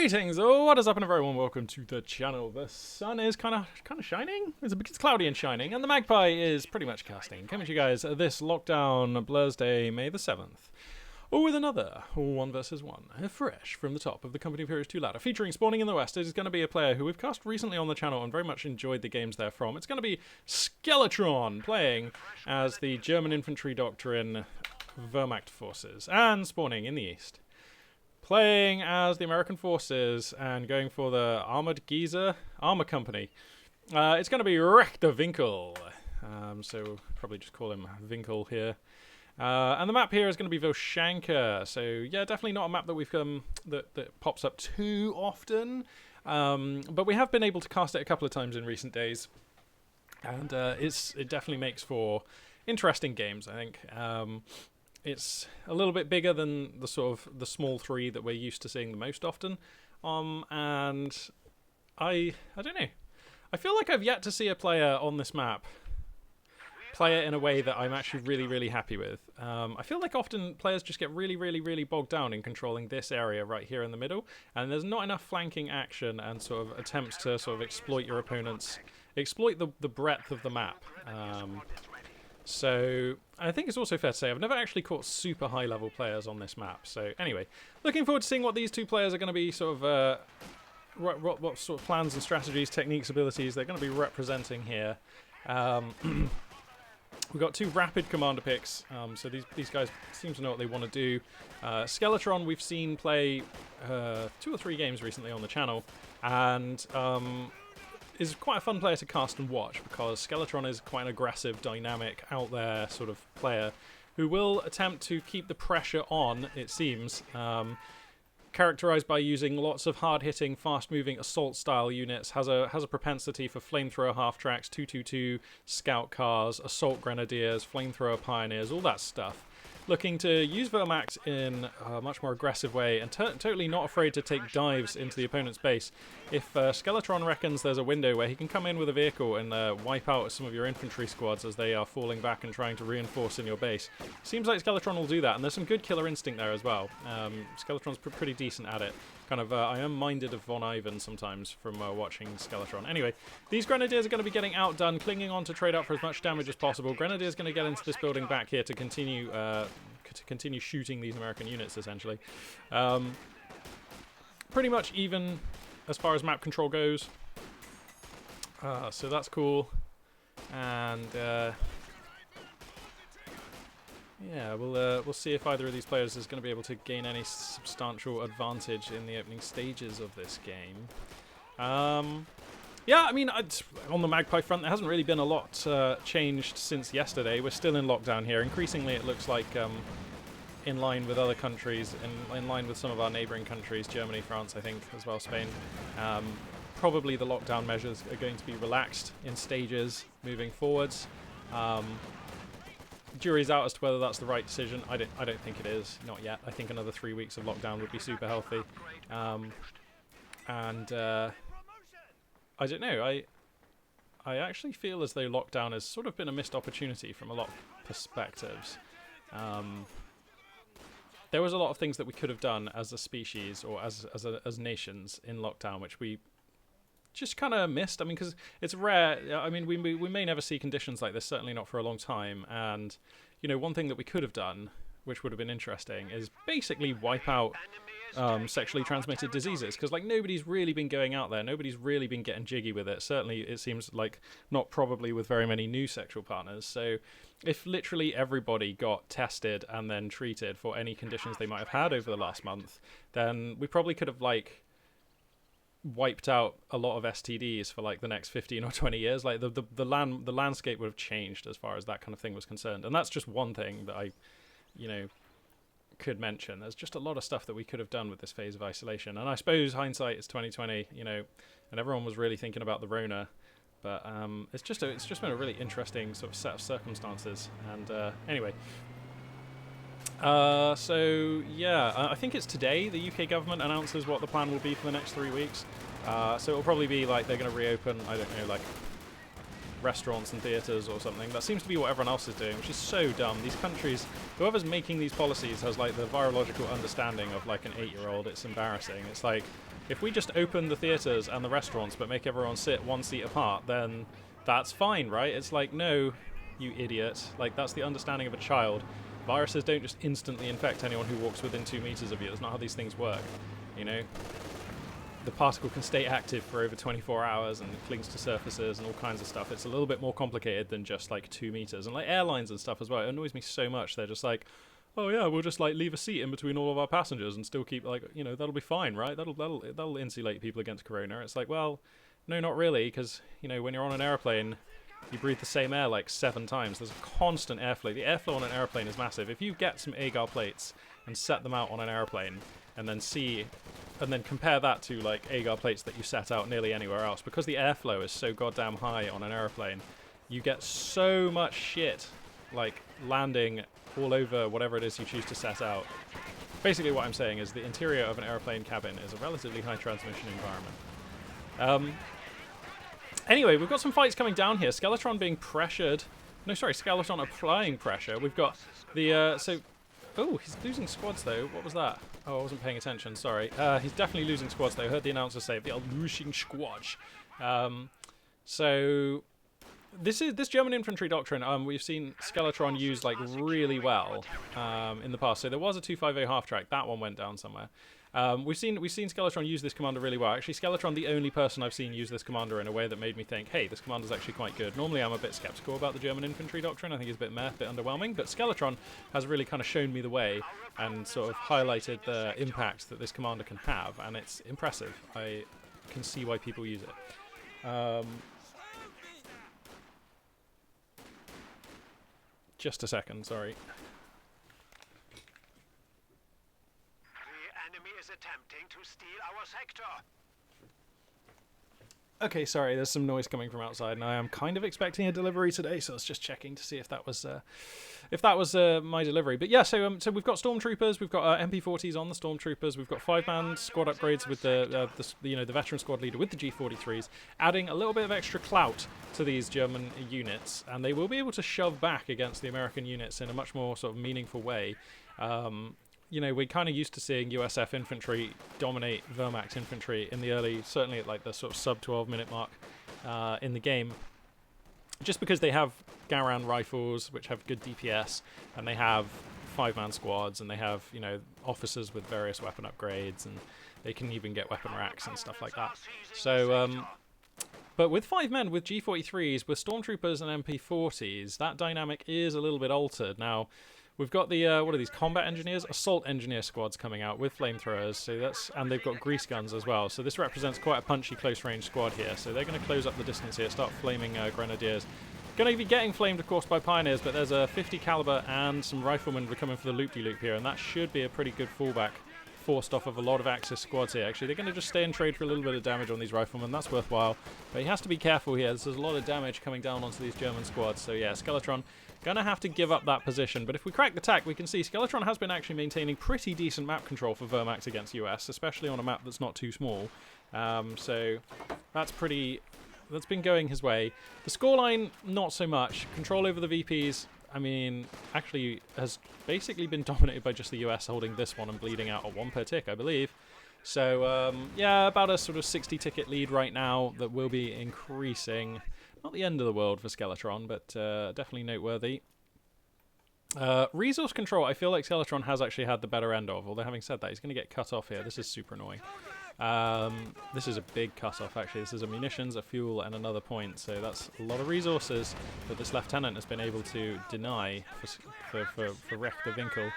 Greetings! Oh, what is up, and everyone? Welcome to the channel. The sun is kind of shining. It's cloudy and shining, and the magpie is pretty much casting. Coming to you guys this lockdown Thursday, May the 7th. With another 1 vs 1, fresh from the top of the Company of Heroes 2 ladder, featuring Spawning in the West. It is going to be a player who we've cast recently on the channel and very much enjoyed the games therefrom. It's going to be SKELETRON, playing as the German infantry doctrine Wehrmacht forces, and Spawning in the East, playing as the American forces and going for the Armored Geezer Armor Company. It's going to be Richter Winkel, so probably just call him Winkel here. And the map here is going to be Voshanka, so yeah, definitely not a map that we've that pops up too often, but we have been able to cast it a couple of times in recent days, and it definitely makes for interesting games, I think. It's a little bit bigger than the small three that we're used to seeing the most often, and I don't know. I feel like I've yet to see a player on this map play it in a way that I'm actually really happy with. I feel like often players just get really bogged down in controlling this area right here in the middle, and there's not enough flanking action and sort of attempts to sort of exploit your opponents, exploit the breadth of the map. So I think it's also fair to say I've never actually caught super high level players on this map. So anyway, looking forward to seeing what these two players are going to be sort of what sort of plans and strategies, techniques, abilities they're going to be representing here. We've got two rapid commander picks, so these guys seem to know what they want to do. SKELETRON we've seen play 2 or 3 games recently on the channel, and is quite a fun player to cast and watch, because SKELETRON is quite an aggressive, dynamic, out there sort of player who will attempt to keep the pressure on, it seems, characterized by using lots of hard-hitting, fast-moving assault-style units, has a propensity for flamethrower half-tracks, 222 scout cars, assault grenadiers, flamethrower pioneers, all that stuff. Looking to use Wehrmacht in a much more aggressive way, and totally not afraid to take dives into the opponent's base. If SKELETRON reckons there's a window where he can come in with a vehicle and wipe out some of your infantry squads as they are falling back and trying to reinforce in your base, seems like SKELETRON will do that, and there's some good killer instinct there as well. SKELETRON's pretty decent at it. Kind of, I am minded of Von Ivan sometimes from watching SKELETRON. Anyway, these Grenadiers are going to be getting outdone, clinging on to trade out for as much damage as possible. Grenadiers going to get into this building back here to continue shooting these American units, essentially. Pretty much even as far as map control goes. So that's cool. And yeah, we'll see if either of these players is going to be able to gain any substantial advantage in the opening stages of this game. Yeah, I mean, on the Magpie front, there hasn't really been a lot changed since yesterday. We're still in lockdown here. Increasingly, it looks like in line with other countries, in line with some of our neighbouring countries, Germany, France, I think, as well, Spain. Probably the lockdown measures are going to be relaxed in stages moving forwards. Jury's out as to whether that's the right decision. I don't think it is, not yet. I think another 3 weeks of lockdown would be super healthy. I don't know. I actually feel as though lockdown has sort of been a missed opportunity from a lot of perspectives. There was a lot of things that we could have done as a species or as nations in lockdown, which we just kind of missed. I mean, because it's rare. I mean, we may never see conditions like this, certainly not for a long time. And, you know, one thing that we could have done, which would have been interesting, is basically wipe out sexually transmitted diseases, because like nobody's really been going out there, nobody's really been getting jiggy with it. Certainly it seems like not probably with very many new sexual partners. So if literally everybody got tested and then treated for any conditions they might have had over the last month, then we probably could have like wiped out a lot of STDs for like the next 15 or 20 years. Like the landscape would have changed as far as that kind of thing was concerned. And that's just one thing that I, you know, could mention. There's just a lot of stuff that we could have done with this phase of isolation, and I suppose hindsight is 2020, you know, and everyone was really thinking about the Rona, but it's just been a really interesting sort of set of circumstances. And anyway, so yeah, I think it's today the UK government announces what the plan will be for the next 3 weeks. So it'll probably be like they're going to reopen, I don't know, like restaurants and theatres or something. That seems to be what everyone else is doing, which is so dumb. These countries, whoever's making these policies has like the virological understanding of like an 8-year-old. It's embarrassing. It's like, If we just open the theaters and the restaurants but make everyone sit 1 seat apart, then that's fine, right? It's like, no, you idiot. Like, that's the understanding of a child. Viruses don't just instantly infect anyone who walks within 2 meters of you. That's not how these things work, you know? The particle can stay active for over 24 hours and it clings to surfaces and all kinds of stuff. It's a little bit more complicated than just like 2 meters. And like airlines and stuff as well, it annoys me so much. They're just like, oh yeah, we'll just like leave a seat in between all of our passengers and still keep like, you know, that'll be fine, right? That'll insulate people against corona. It's like, well, no, not really, because, you know, when you're on an airplane, you breathe the same air like 7 times. There's a constant airflow. The airflow on an airplane is massive. If you get some agar plates and set them out on an airplane and then compare that to like agar plates that you set out nearly anywhere else, because the airflow is so goddamn high on an airplane, you get so much shit like landing all over whatever it is you choose to set out. Basically what I'm saying is the interior of an airplane cabin is a relatively high transmission environment. Anyway, we've got some fights coming down here. Skeletron being pressured. No, sorry, Skeletron applying pressure. We've got the, oh, he's losing squads though. What was that? Oh, I wasn't paying attention, sorry. He's definitely losing squads though. Heard the announcer say, they are losing squads. So, this German infantry doctrine, we've seen Skeletron use like really well in the past. So there was a 250 half-track. That one went down somewhere. We've seen Skeletron use this commander really well. Actually, Skeletron, the only person I've seen use this commander in a way that made me think, hey, this commander's actually quite good. Normally, I'm a bit skeptical about the German infantry doctrine. I think it's a bit meh, a bit underwhelming. But Skeletron has really kind of shown me the way and sort of highlighted the impact that this commander can have, and it's impressive. I can see why people use it. Just a second, sorry. Attempting to steal our sector. Okay, sorry, there's some noise coming from outside, and I am kind of expecting a delivery today, so I was just checking to see if that was my delivery. But yeah, so we've got stormtroopers, we've got MP40s on the stormtroopers, we've got 5-man squad upgrades with the veteran squad leader with the G43s, adding a little bit of extra clout to these German units, and they will be able to shove back against the American units in a much more sort of meaningful way. You know, we're kind of used to seeing USF infantry dominate Wehrmacht infantry in the early, certainly at like the sort of sub-12 minute mark in the game, just because they have Garand rifles, which have good DPS, and they have 5-man squads, and they have, you know, officers with various weapon upgrades, and they can even get weapon racks and stuff like that. So, but with 5 men, with G43s, with stormtroopers and MP40s, that dynamic is a little bit altered. Now, we've got the, what are these, combat engineers? Assault engineer squads coming out with flamethrowers, so and they've got grease guns as well. So this represents quite a punchy close-range squad here. So they're going to close up the distance here, start flaming grenadiers. Going to be getting flamed, of course, by pioneers, but there's a 50 caliber and some riflemen coming for the loop-de-loop here, and that should be a pretty good fallback forced off of a lot of Axis squads here. Actually, they're going to just stay and trade for a little bit of damage on these riflemen. That's worthwhile, but he has to be careful here. There's a lot of damage coming down onto these German squads. So yeah, Skeletron gonna have to give up that position. But if we crack the tack, we can see Skeletron has been actually maintaining pretty decent map control for Wehrmacht against US, especially on a map that's not too small. So that's been going his way. The scoreline, not so much. Control over the VPs, I mean, actually has basically been dominated by just the US holding this one and bleeding out at 1 per tick, I believe. So, yeah, about a sort of 60 ticket lead right now that will be increasing. Not the end of the world for Skeletron, but definitely noteworthy. Resource control, I feel like Skeletron has actually had the better end of, although having said that, he's going to get cut off here. This is super annoying. This is a big cut-off, actually. This is a munitions, a fuel, and another point. So that's a lot of resources that this lieutenant has been able to deny for Recht the Winkel.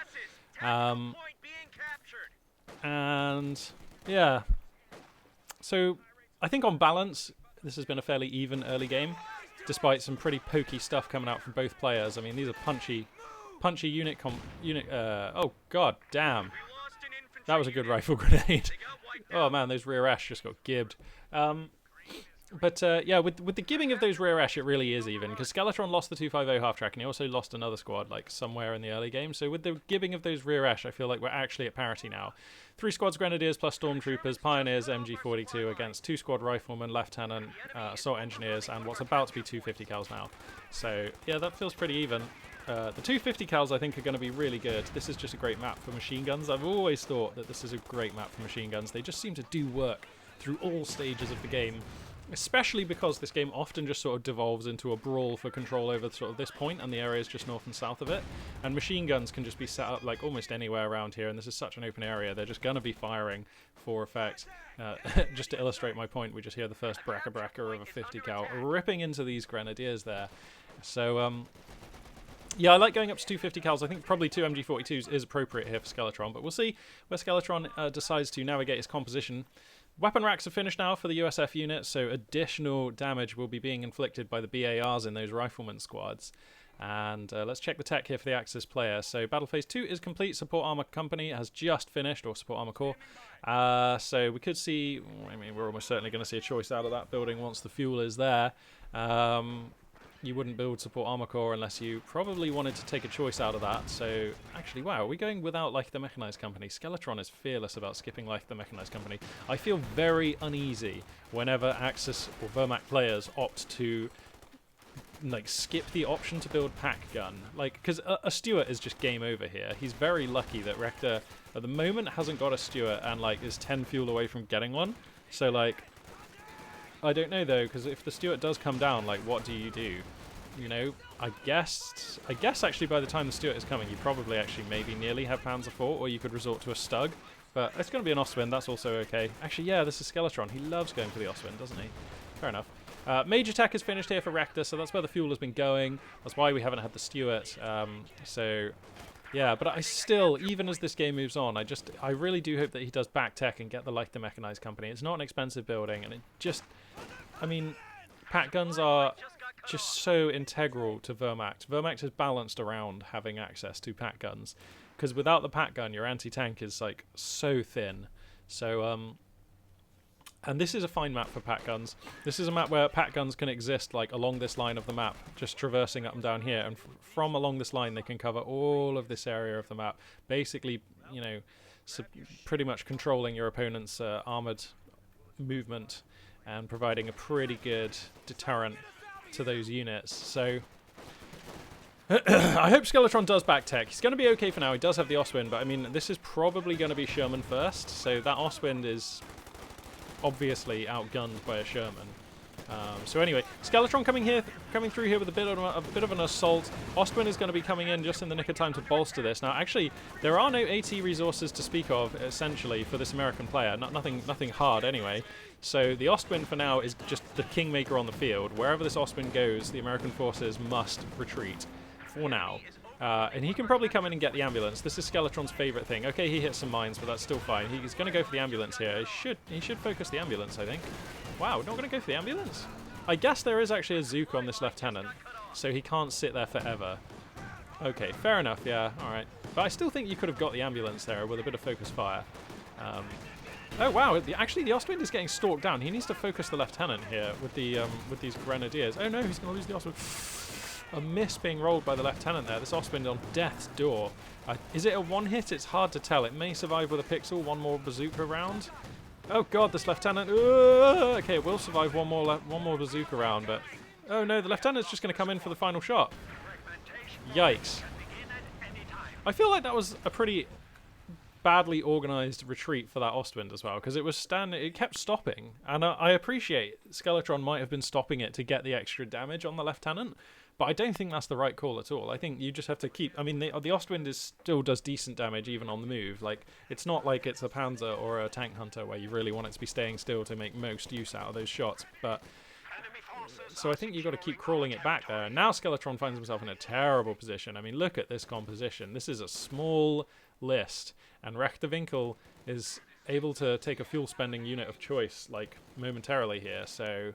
And, yeah. So, I think on balance, this has been a fairly even early game, despite some pretty pokey stuff coming out from both players. I mean, these are punchy unit. Oh, god damn. That was a good rifle grenade. Oh man, those rear ash just got gibbed. But yeah, with the giving of those rear esh, it really is even, because Skeletron lost the 250 half track, and he also lost another squad like somewhere in the early game. So with the giving of those rear esh, I feel like we're actually at parity now. 3 squads Grenadiers plus Stormtroopers, Pioneers, MG42 against 2 squad Riflemen, Lieutenant, Assault Engineers, and what's about to be 250 cals now. So yeah, that feels pretty even. The 250 cals I think are going to be really good. This is just a great map for machine guns. I've always thought that this is a great map for machine guns. They just seem to do work through all stages of the game. Especially because this game often just sort of devolves into a brawl for control over sort of this point and the areas just north and south of it. And machine guns can just be set up like almost anywhere around here, and this is such an open area, they're just going to be firing for effect. Just to illustrate my point, we just hear the first bracka of a 50 cal ripping into these Grenadiers there. So, yeah, I like going up to 250 cals. I think probably 2 MG42s is appropriate here for Skeletron, but we'll see where Skeletron decides to navigate his composition. Weapon racks are finished now for the USF units, so additional damage will be being inflicted by the BARs in those rifleman squads. And let's check the tech here for the Axis player. So Battle Phase 2 is complete. Support Armor Company has just finished, or Support Armor Corps. So we could see, I mean, we're almost certainly going to see a choice out of that building once the fuel is there. You wouldn't build Support Armor Corps unless you probably wanted to take a choice out of that. So, actually, wow, are we going without like the Mechanized Company? Skeletron is fearless about skipping like the Mechanized Company. I feel very uneasy whenever Axis or Vermac players opt to like skip the option to build pack gun. Like, because a Stuart is just game over here. He's very lucky that Rector at the moment hasn't got a Stuart and like is 10 fuel away from getting one. So like, I don't know though, because if the Stuart does come down, like, what do? You know, I guess actually by the time the Stuart is coming, you probably actually maybe nearly have Panzer IV, or you could resort to a Stug. But it's going to be an Ostwind, that's also okay. Actually, yeah, this is Skeletron. He loves going for the Ostwind, doesn't he? Fair enough. Major tech is finished here for Rector, so that's where the fuel has been going. That's why we haven't had the Stuart. So, yeah, but I still, even as this game moves on, I really do hope that he does back tech and get the like the Mechanized Company. It's not an expensive building, and it just, I mean, pack guns are just so integral to Wehrmacht. Wehrmacht is balanced around having access to pack guns, because without the pack gun, your anti-tank is like so thin. So, and this is a fine map for pack guns. This is a map where pack guns can exist like along this line of the map, just traversing up and down here, and from along this line they can cover all of this area of the map, basically, you know, pretty much controlling your opponent's armored movement and providing a pretty good deterrent to those units. So I hope Skeletron does back tech. He's going to be okay for now. He does have the Ostwind, but I mean, this is probably going to be Sherman first, so that Ostwind is obviously outgunned by a Sherman. So anyway, Skeletron coming through here with a bit of an assault. Ostwind is going to be coming in just in the nick of time to bolster this. Now, actually, there are no AT resources to speak of, essentially, for this American player. Nothing hard, anyway. So the Ostwind, for now, is just the kingmaker on the field. Wherever this Ostwind goes, the American forces must retreat, for now. And he can probably come in and get the ambulance. This is Skeletron's favourite thing. Okay, he hits some mines, but that's still fine. He's going to go for the ambulance here. He should focus the ambulance, I think. Wow, not going to go for the ambulance? I guess there is actually a Zook on this lieutenant, so he can't sit there forever. Okay, fair enough, yeah, alright. But I still think you could have got the ambulance there with a bit of focus fire. Oh wow, actually the Ostwind is getting stalked down. He needs to focus the lieutenant here with these Grenadiers. Oh no, he's going to lose the Ostwind. A miss being rolled by the lieutenant there. This Ostwind on death's door. Is it a one hit? It's hard to tell. It may survive with a pixel. One more bazooka round. Oh god, this lieutenant. Okay, it will survive one more bazooka round, but oh no, the lieutenant's just going to come in for the final shot. Yikes. I feel like that was a pretty badly organized retreat for that Ostwind as well, because it kept stopping, and I appreciate Skeletron might have been stopping it to get the extra damage on the lieutenant, but I don't think that's the right call at all. I think you just have to keep, I mean, the Ostwind still does decent damage even on the move. Like, it's not like it's a Panzer or a Tank Hunter where you really want it to be staying still to make most use out of those shots, but so I think you've got to keep crawling it back there. And now Skeletron finds himself in a terrible position. I mean, look at this composition. This is a small list, and Rechterwinkel is able to take a fuel spending unit of choice, like, momentarily here, so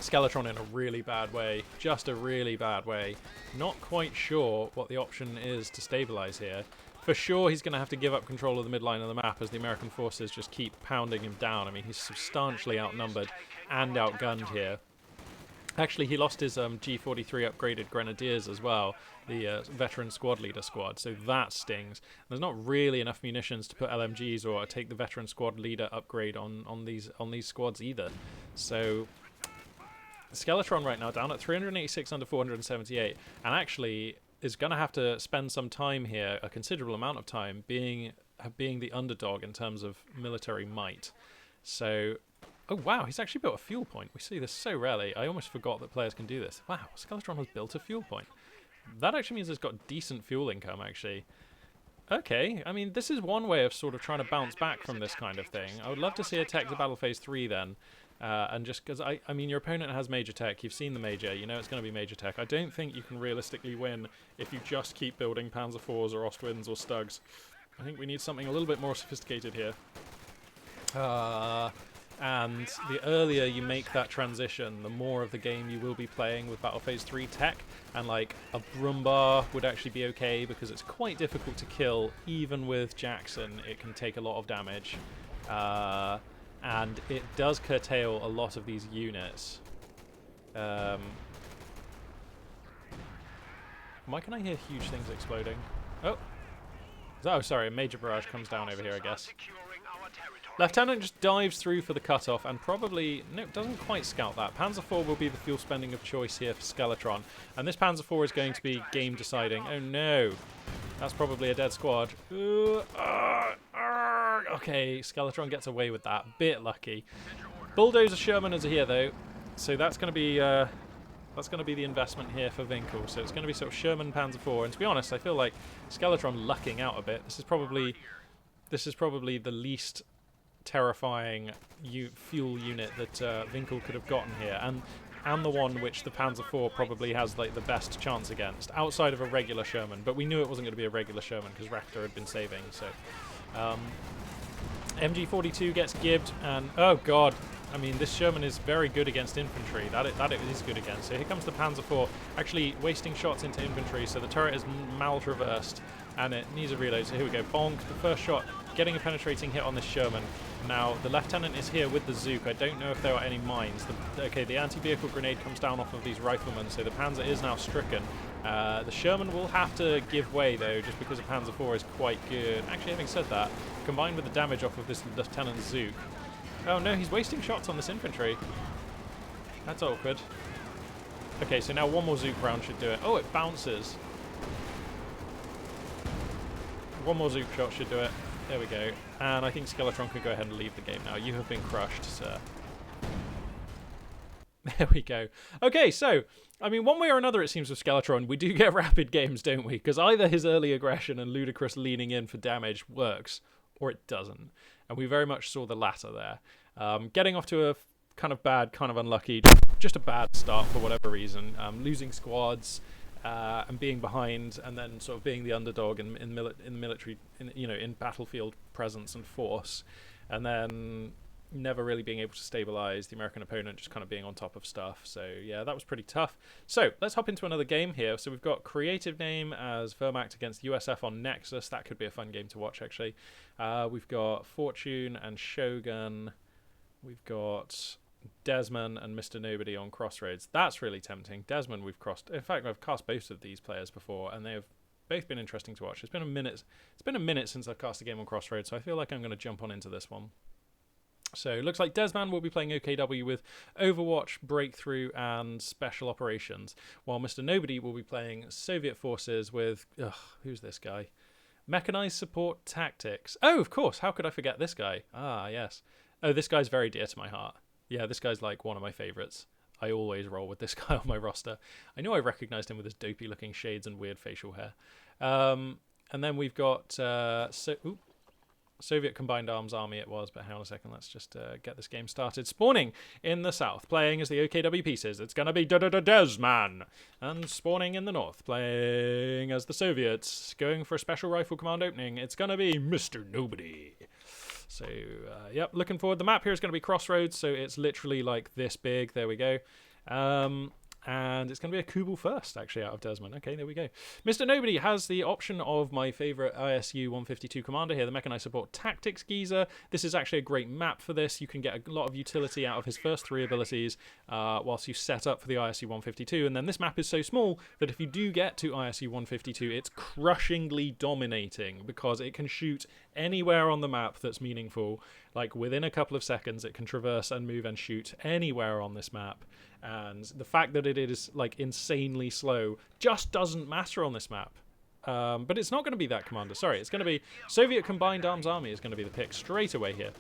Skeletron in a really bad way, just a really bad way. Not quite sure what the option is to stabilize here. For sure, he's going to have to give up control of the midline of the map as the American forces just keep pounding him down. I mean, he's substantially outnumbered and outgunned here. Actually, he lost his G43 upgraded grenadiers as well, the veteran squad leader squad, so that stings. There's not really enough munitions to put LMGs or take the veteran squad leader upgrade on these squads either. So Skeletron right now down at 386 under 478, and actually is going to have to spend some time here, a considerable amount of time, being the underdog in terms of military might. So. Oh wow, he's actually built a fuel point. We see this so rarely. I almost forgot that players can do this. Wow, Skeletron has built a fuel point. That actually means it's got decent fuel income, actually. Okay, I mean, this is one way of sort of trying to bounce back from this kind of thing. I would love to see a tech to Battle Phase 3 then. And just because, I mean, your opponent has major tech. You've seen the major. You know it's going to be major tech. I don't think you can realistically win if you just keep building Panzer IVs or Ostwinds or Stugs. I think we need something a little bit more sophisticated here. And the earlier you make that transition, the more of the game you will be playing with Battle Phase 3 tech. And like a Brumbar would actually be okay because it's quite difficult to kill. Even with Jackson, it can take a lot of damage. And it does curtail a lot of these units. Why can I hear huge things exploding? Oh, sorry, a major barrage comes down over here, I guess. Lieutenant just dives through for the cutoff and probably, no, doesn't quite scout that. Panzer IV will be the fuel spending of choice here for Skeletron. And this Panzer IV is going to be game deciding. Oh no, that's probably a dead squad. Okay, Skeletron gets away with that. Bit lucky. Bulldozer Shermaners are here though, so that's going to be the investment here for Winkel. So it's going to be sort of Sherman Panzer IV. And to be honest, I feel like Skeletron lucking out a bit. This is probably the least terrifying fuel unit that Winkel could have gotten here, and the one which the Panzer IV probably has like the best chance against, outside of a regular Sherman. But we knew it wasn't going to be a regular Sherman because Raptor had been saving. So MG42 gets gibbed, and oh god, I mean this Sherman is very good against infantry. That it is good against. So here comes the Panzer IV, actually wasting shots into infantry. So the turret is mal-traversed, and it needs a reload. So here we go, bonk, the first shot, getting a penetrating hit on this Sherman. Now, the Lieutenant is here with the Zook. I don't know if there are any mines. Okay, the anti-vehicle grenade comes down off of these riflemen, so the Panzer is now stricken. The Sherman will have to give way, though, just because the Panzer IV is quite good. Actually, having said that, combined with the damage off of this Lieutenant Zook... Oh no, he's wasting shots on this infantry. That's awkward. Okay, so now one more Zook round should do it. Oh, it bounces. One more Zook shot should do it. There we go. And I think Skeletron can go ahead and leave the game now. You have been crushed, sir. There we go. Okay, so, I mean, one way or another, it seems with Skeletron, we do get rapid games, don't we? Because either his early aggression and ludicrous leaning in for damage works, or it doesn't. And we very much saw the latter there. Getting off to a kind of bad, kind of unlucky, just a bad start for whatever reason. Losing squads, and being behind, and then sort of being the underdog in military, in battlefield presence and force, and then never really being able to stabilize the American opponent, just kind of being on top of stuff. So yeah, that was pretty tough. So let's hop into another game here. So we've got creative name as Wehrmacht against USF on Nexus. That could be a fun game to watch, actually. We've got Fortune and Shogun. We've got Desmond and Mr. Nobody on Crossroads. That's really tempting. Desmond we've crossed. In fact, I've cast both of these players before, and they have both been interesting to watch. It's been a minute since I've cast a game on Crossroads, so I feel like I'm going to jump on into this one. So it looks like Desmond will be playing OKW with Overwatch, Breakthrough, and Special Operations, while Mr. Nobody will be playing Soviet Forces with... who's this guy? Mechanized Support Tactics. Oh, of course. How could I forget this guy? Ah, yes. Oh, this guy's very dear to my heart. Yeah, this guy's like one of my favorites. I always roll with this guy on my roster. I know I recognized him with his dopey looking shades and weird facial hair. And then we've got Soviet Combined Arms Army it was, but hang on a second, let's just get this game started. Spawning in the south, playing as the OKW pieces, it's going to be Desman. And spawning in the north, playing as the Soviets, going for a Special Rifle Command opening, it's going to be Mr. Nobody. So, yep, looking forward. The map here is going to be Crossroads, so it's literally like this big. There we go. And it's going to be a Kubel first, actually, out of Desmond. Okay, there we go. Mr. Nobody has the option of my favourite ISU 152 commander here, the Mechanized Support Tactics Geezer. This is actually a great map for this. You can get a lot of utility out of his first 3 abilities whilst you set up for the ISU 152. And then this map is so small that if you do get to ISU 152, it's crushingly dominating because it can shoot anywhere on the map that's meaningful. Like within a couple of seconds, it can traverse and move and shoot anywhere on this map. And the fact that it is like insanely slow just doesn't matter on this map. But it's not going to be that commander. Sorry, it's going to be Soviet Combined Arms Army is going to be the pick straight away here.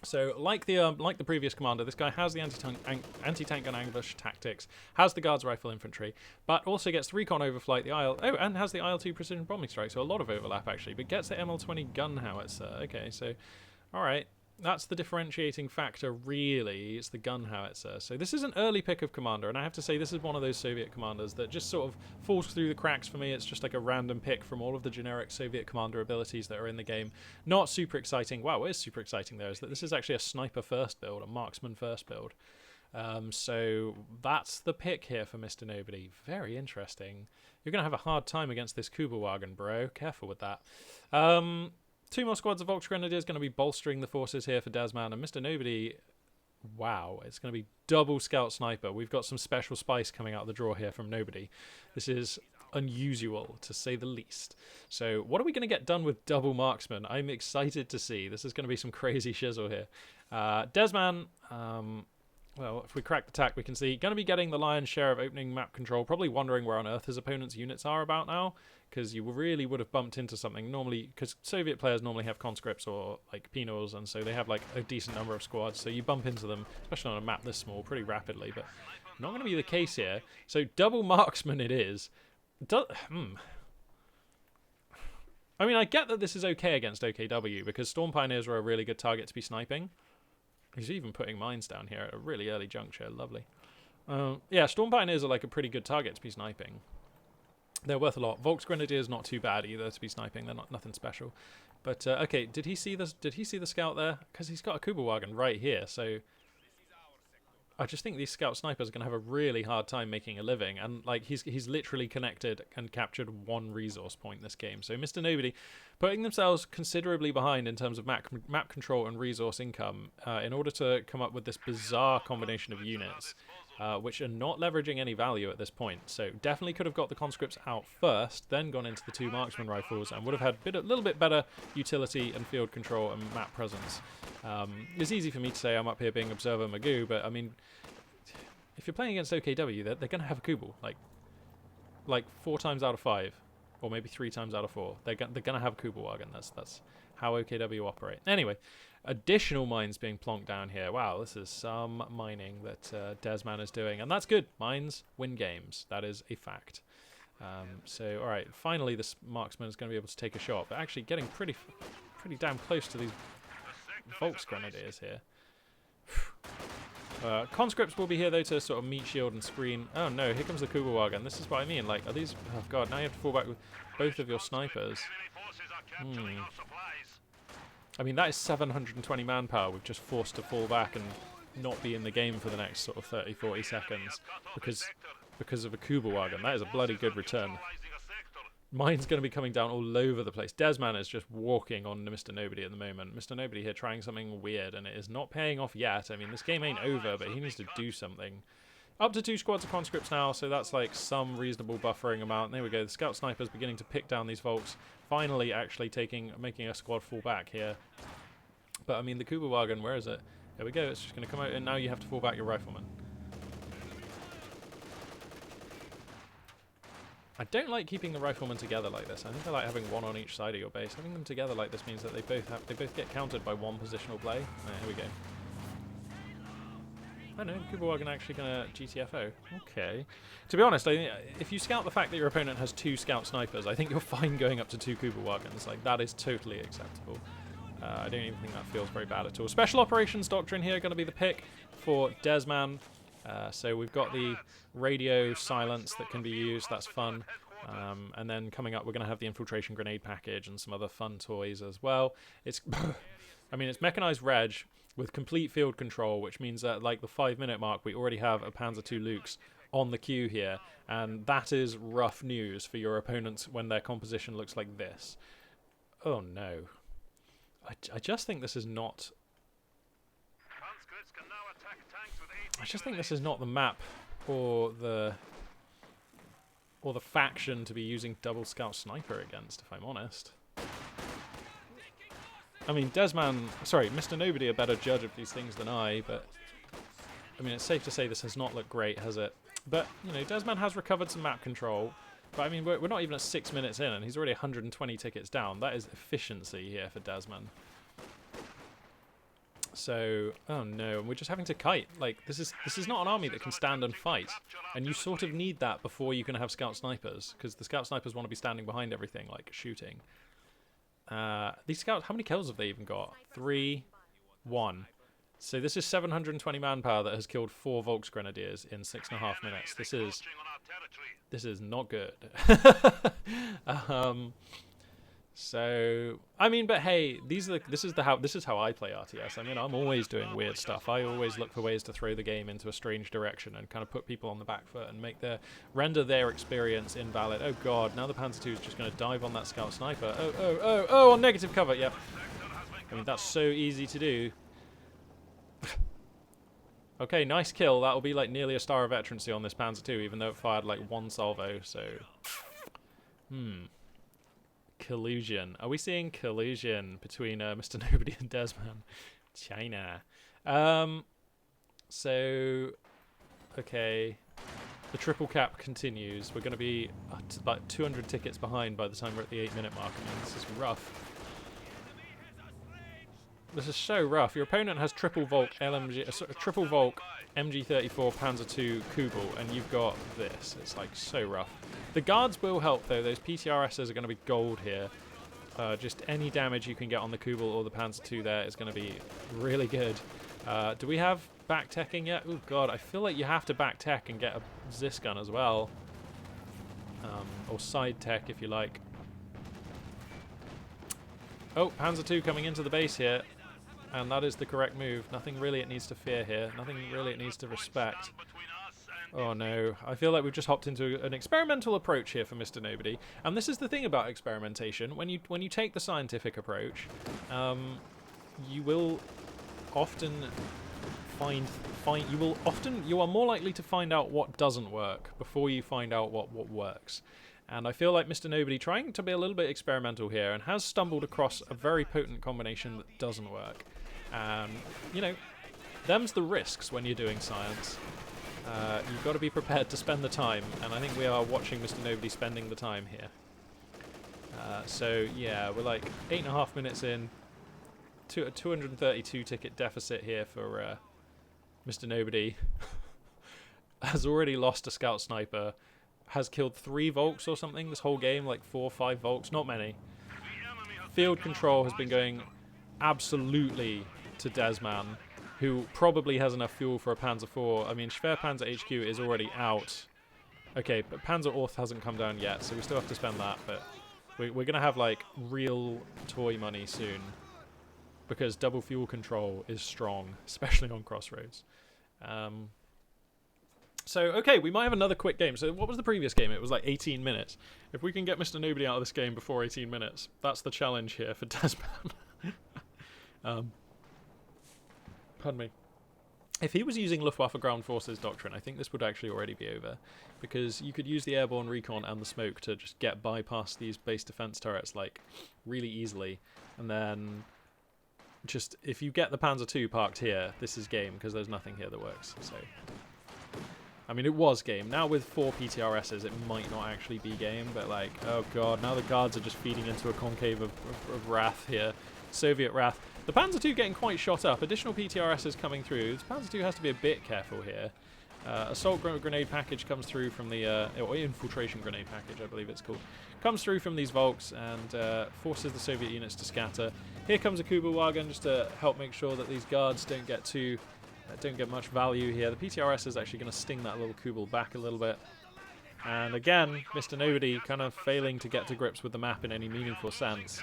So like the previous commander, this guy has the anti-tank and ambush tactics, has the guards rifle infantry, but also gets the recon overflight, the and has the IL-2 precision bombing strike. So a lot of overlap actually, but gets the ML-20 gun howitzer. Okay, so all right. That's the differentiating factor, really. It's the gun howitzer. So this is an early pick of commander, and I have to say this is one of those Soviet commanders that just sort of falls through the cracks for me. It's just like a random pick from all of the generic Soviet commander abilities that are in the game. Not super exciting. Wow, what is super exciting there is that this is actually a sniper first build, a marksman first build. So that's the pick here for Mr. Nobody. Very interesting. You're going to have a hard time against this Kubelwagen, bro. Careful with that. 2 more squads of Volksgrenadiers going to be bolstering the forces here for Desman, and Mr. Nobody, wow, it's going to be double Scout Sniper. We've got some special spice coming out of the draw here from Nobody. This is unusual, to say the least. So what are we going to get done with double Marksman? I'm excited to see. This is going to be some crazy shizzle here. Desman, well, if we crack the tack, we can see going to be getting the lion's share of opening map control, probably wondering where on earth his opponent's units are about now, because you really would have bumped into something normally, because Soviet players normally have conscripts or like penals, and so they have like a decent number of squads, so you bump into them, especially on a map this small, pretty rapidly, but not going to be the case here. So double Marksman it is. I mean, I get that this is okay against OKW, because Storm Pioneers are a really good target to be sniping. He's even putting mines down here at a really early juncture. Lovely. Yeah, Storm Pioneers are like a pretty good target to be sniping. They're worth a lot. Volksgrenadiers not too bad either to be sniping. They're not nothing special. But okay, did he see this? Did he see the scout there? Because he's got a Kubelwagen right here. So I just think these scout snipers are going to have a really hard time making a living, and like he's literally connected and captured 1 resource point this game. So Mr. Nobody putting themselves considerably behind in terms of map control and resource income in order to come up with this bizarre combination of units, which are not leveraging any value at this point. So definitely could have got the conscripts out first, then gone into the 2 marksman rifles, and would have had a little bit better utility and field control and map presence. It's easy for me to say I'm up here being Observer Magoo, but I mean, if you're playing against OKW, they're going to have a Kubel, like 4 times out of 5, or maybe 3 times out of 4. They're going to have a Kubelwagen. That's how OKW operate. Anyway, additional mines being plonked down here. Wow, this is some mining that Desman is doing, and that's good. Mines win games. That is a fact. So, all right, finally this marksman is going to be able to take a shot, but actually getting pretty damn close to these Volksgrenadiers here. Conscripts will be here though to sort of meet, shield, and screen. Oh no, here comes the Kubelwagen. This is what I mean. Like, are these? Oh god, now you have to fall back with both of your snipers. I mean, that is 720 manpower we've just forced to fall back and not be in the game for the next sort of 30-40 seconds because of a Kubelwagen. That is a bloody good return. Mine's going to be coming down all over the place. Desman is just walking on Mr. Nobody at the moment. Mr. Nobody here trying something weird, and it is not paying off yet. I mean, this game ain't over, but he needs to do something. Up to 2 squads of conscripts now, so that's like some reasonable buffering amount. There we go. The scout sniper's beginning to pick down these Volks. Finally, actually making a squad fall back here. But I mean, the Kubelwagen, where is it? There we go. It's just going to come out, and now you have to fall back your riflemen. I don't like keeping the riflemen together like this. I think I like having 1 on each side of your base. Having them together like this means that they both get countered by 1 positional play. Here we go. I know, Kubelwagen actually going to GTFO. Okay. To be honest, if you scout the fact that your opponent has 2 scout snipers, I think you're fine going up to 2 Kubelwagens. Like, that is totally acceptable. I don't even think that feels very bad at all. Special Operations Doctrine here going to be the pick for Desman. So we've got the radio silence that can be used. That's fun. And then coming up, we're going to have the infiltration grenade package and some other fun toys as well. It's, I mean, it's mechanized reg with complete field control, which means that like the 5-minute mark, we already have a Panzer II Lukes on the queue here, and that is rough news for your opponents when their composition looks like this. Oh no. I just think this is not... I just think this is not the map or the faction to be using double scout sniper against, if I'm honest. I mean, Mr. Nobody a better judge of these things than I, but I mean, it's safe to say this has not looked great, has it? But, you know, Desman has recovered some map control. But, I mean, we're not even at 6 minutes in, and he's already 120 tickets down. That is efficiency here for Desman. So, oh no, and we're just having to kite. Like, this is not an army that can stand and fight. And you sort of need that before you can have scout snipers, because the scout snipers want to be standing behind everything, like shooting. These scouts, how many kills have they even got? 3, 1. So this is 720 manpower that has killed 4 Volksgrenadiers in 6.5 minutes. This is not good. So I mean, but hey, this is how I play RTS. I mean, I'm always doing weird stuff. I always look for ways to throw the game into a strange direction and kind of put people on the back foot and render their experience invalid. Oh god, now the Panzer II is just going to dive on that scout sniper. Oh, on negative cover. Yep. I mean, that's so easy to do. Okay, nice kill. That'll be like nearly a star of veterancy on this Panzer II, even though it fired like 1 salvo. So, collusion. Are we seeing collusion between Mr. Nobody and Desman? China. So, okay. The triple cap continues. We're going to be about 200 tickets behind by the time we're at the 8-minute mark. I mean, this is rough. This is so rough. Your opponent has triple Volk MG34 Panzer II Kubel, and you've got this. It's like so rough. The guards will help though. Those PTRSs are going to be gold here. Just any damage you can get on the Kubel or the Panzer II there is going to be really good. Do we have back teching yet? Oh god, I feel like you have to back tech and get a Zis gun as well, or side tech if you like. Oh, Panzer II coming into the base here. And that is the correct move. Nothing really it needs to fear here. Nothing really it needs to respect. Oh no. I feel like we've just hopped into an experimental approach here for Mr. Nobody. And this is the thing about experimentation. When you take the scientific approach, you will often you are more likely to find out what doesn't work before you find out what works. And I feel like Mr. Nobody, trying to be a little bit experimental here, and has stumbled across a very potent combination that doesn't work. You know, them's the risks when you're doing science. You've got to be prepared to spend the time, and I think we are watching Mr. Nobody spending the time here. So yeah, we're like 8.5 minutes in, to a 232 ticket deficit here for Mr. Nobody. Has already lost a scout sniper. Has killed 3 Volks or something this whole game, like 4 or 5 Volks, not many. Field control has been going absolutely to Desman, who probably has enough fuel for a Panzer IV. I mean, Schwerpanzer HQ is already out. Okay, but Panzer Orth hasn't come down yet, so we still have to spend that, but we're going to have, like, real toy money soon, because double fuel control is strong, especially on Crossroads. So, okay, we might have another quick game. So, what was the previous game? It was like 18 minutes. If we can get Mr. Nobody out of this game before 18 minutes, that's the challenge here for Desman. Pardon me. If he was using Luftwaffe Ground Forces Doctrine, I think this would actually already be over. Because you could use the airborne recon and the smoke to just get bypass these base defense turrets, like, really easily. And then, just, if you get the Panzer II parked here, this is game, because there's nothing here that works, so... I mean, it was game. Now with 4 PTRSs, it might not actually be game, but like, oh god, now the guards are just feeding into a concave of wrath here. Soviet wrath. The Panzer II getting quite shot up. Additional PTRSs coming through. This Panzer II has to be a bit careful here. Assault grenade package comes through from the, or infiltration grenade package, I believe it's called. Comes through from these Volks and forces the Soviet units to scatter. Here comes a Kubelwagen just to help make sure that these guards don't get much value here. The PTRS is actually going to sting that little Kubel back a little bit. And again, Mr. Nobody kind of failing to get to grips with the map in any meaningful sense.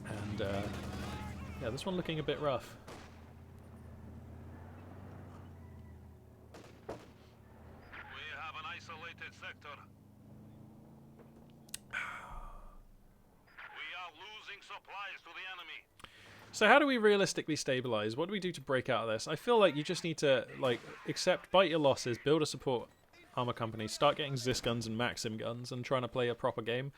And yeah, this one looking a bit rough. So how do we realistically stabilize? What do we do to break out of this? I feel like you just need to bite your losses, build a support armor company, start getting Zis guns and Maxim guns, and trying to play a proper game.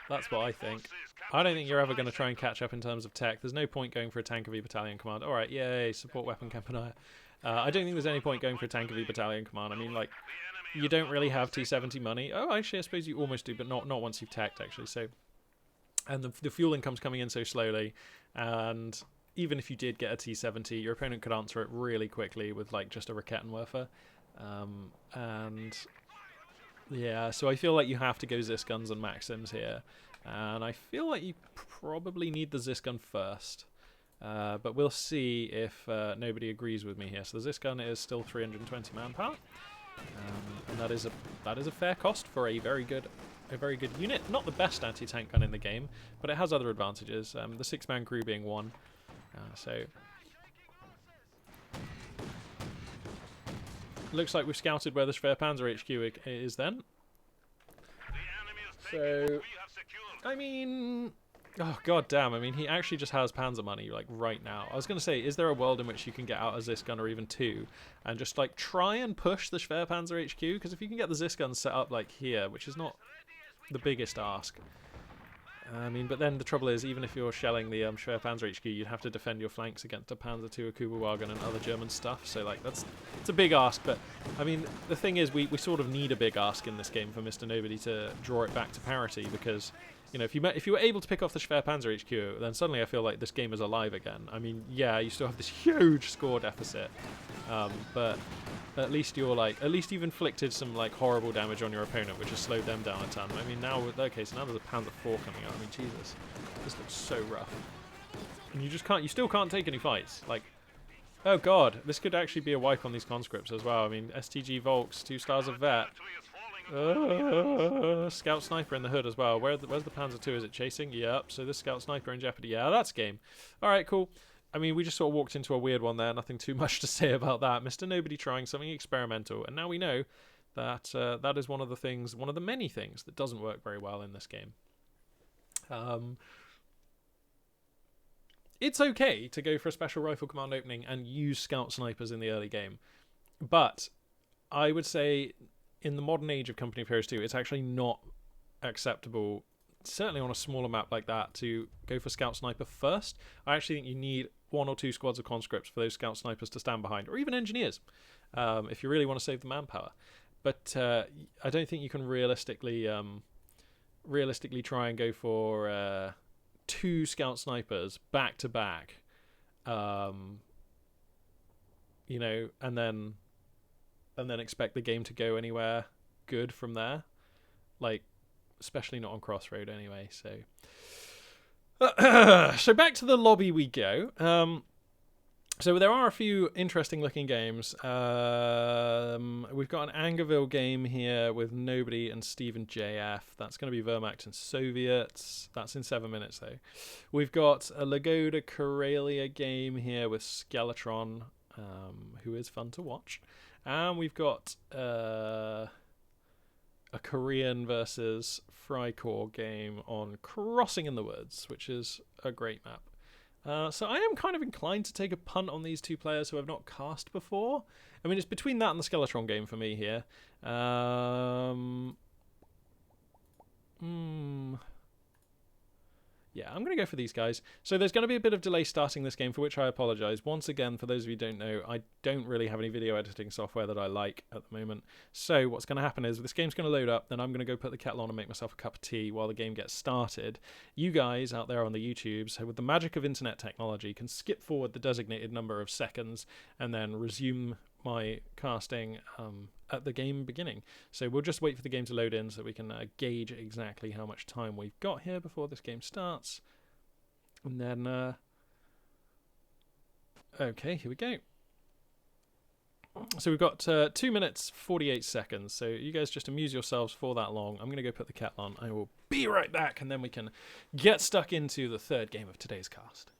That's what I think. I don't think you're ever going to try and catch up in terms of tech. There's no point going for a Tank of E Battalion Command. Alright, yay, support weapon Campanile. I don't think there's any point going for a Tank of E Battalion Command. I mean, like, you don't really have T70 money. Oh, actually, I suppose you almost do, but not once you've teched, actually. So, and the fuel income's coming in so slowly, and even if you did get a T70, your opponent could answer it really quickly with, like, just a Rakettenwerfer. And yeah, so I feel like you have to go Zis guns and Maxims here, and I feel like you probably need the Zis gun first, but we'll see if nobody agrees with me here. So the Zis gun is still 320 manpower, and that is a fair cost for a very good unit. Not the best anti-tank gun in the game, but it has other advantages. The 6-man crew being one, so. Looks like we've scouted where the Schwerpanzer HQ is then. So, I mean, oh god damn, I mean, he actually just has Panzer money, like, right now. I was going to say, is there a world in which you can get out a Zis gun or even two, and just, like, try and push the Schwerpanzer HQ? Because if you can get the Zis gun set up, like, here, which is not the biggest ask. I mean, but then the trouble is, even if you're shelling the Schwerpanzer HQ, you'd have to defend your flanks against a Panzer II, a Kubelwagen, and other German stuff. So, like, it's a big ask. But, I mean, the thing is, we sort of need a big ask in this game for Mr. Nobody to draw it back to parity, because, you know, if you were able to pick off the Schwerpanzer HQ, then suddenly I feel like this game is alive again. I mean, yeah, you still have this huge score deficit, but at least you've inflicted some, like, horrible damage on your opponent, which has slowed them down a ton. I mean, now okay, so now there's a Panzer IV coming out. I mean, Jesus, this looks so rough. And you still can't take any fights. Like, oh god, this could actually be a wipe on these conscripts as well. I mean, STG Volks, 2 stars of vet. Scout Sniper in the hood as well. Where's the Panzer II? Is it chasing? Yep, so this Scout Sniper in jeopardy. Yeah, that's game. Alright, cool. I mean, we just sort of walked into a weird one there. Nothing too much to say about that. Mr. Nobody trying something experimental. And now we know that that is one of the many things that doesn't work very well in this game. It's okay to go for a special rifle command opening and use Scout Snipers in the early game. But I would say in the modern age of Company of Heroes 2, it's actually not acceptable, certainly on a smaller map like that, to go for Scout Sniper first. I actually think you need 1 or 2 squads of conscripts for those Scout Snipers to stand behind, or even engineers, if you really want to save the manpower. But I don't think you can realistically try and go for 2 Scout Snipers back to back, you know, and then expect the game to go anywhere good from there. Like, especially not on Crossroad anyway, so. So back to the lobby we go. So there are a few interesting looking games. We've got an Angerville game here with Nobody and Stephen JF. That's going to be Wehrmacht and Soviets. That's in 7 minutes though. We've got a Lagoda Karelia game here with Skeletron, who is fun to watch. And we've got a Korean versus Freikorps game on Crossing in the Woods, which is a great map. So I am kind of inclined to take a punt on these 2 players who I've not cast before. I mean, it's between that and the Skeletron game for me here. Yeah, I'm going to go for these guys. So there's going to be a bit of delay starting this game, for which I apologise. Once again, for those of you who don't know, I don't really have any video editing software that I like at the moment. So what's going to happen is this game's going to load up, then I'm going to go put the kettle on and make myself a cup of tea while the game gets started. You guys out there on the YouTubes, with the magic of internet technology, can skip forward the designated number of seconds and then resume my casting at the game beginning. So we'll just wait for the game to load in so we can gauge exactly how much time we've got here before this game starts. And then, okay, here we go. So we've got 2 minutes, 48 seconds. So you guys just amuse yourselves for that long. I'm going to go put the kettle on. I will be right back, and then we can get stuck into the 3rd game of today's cast.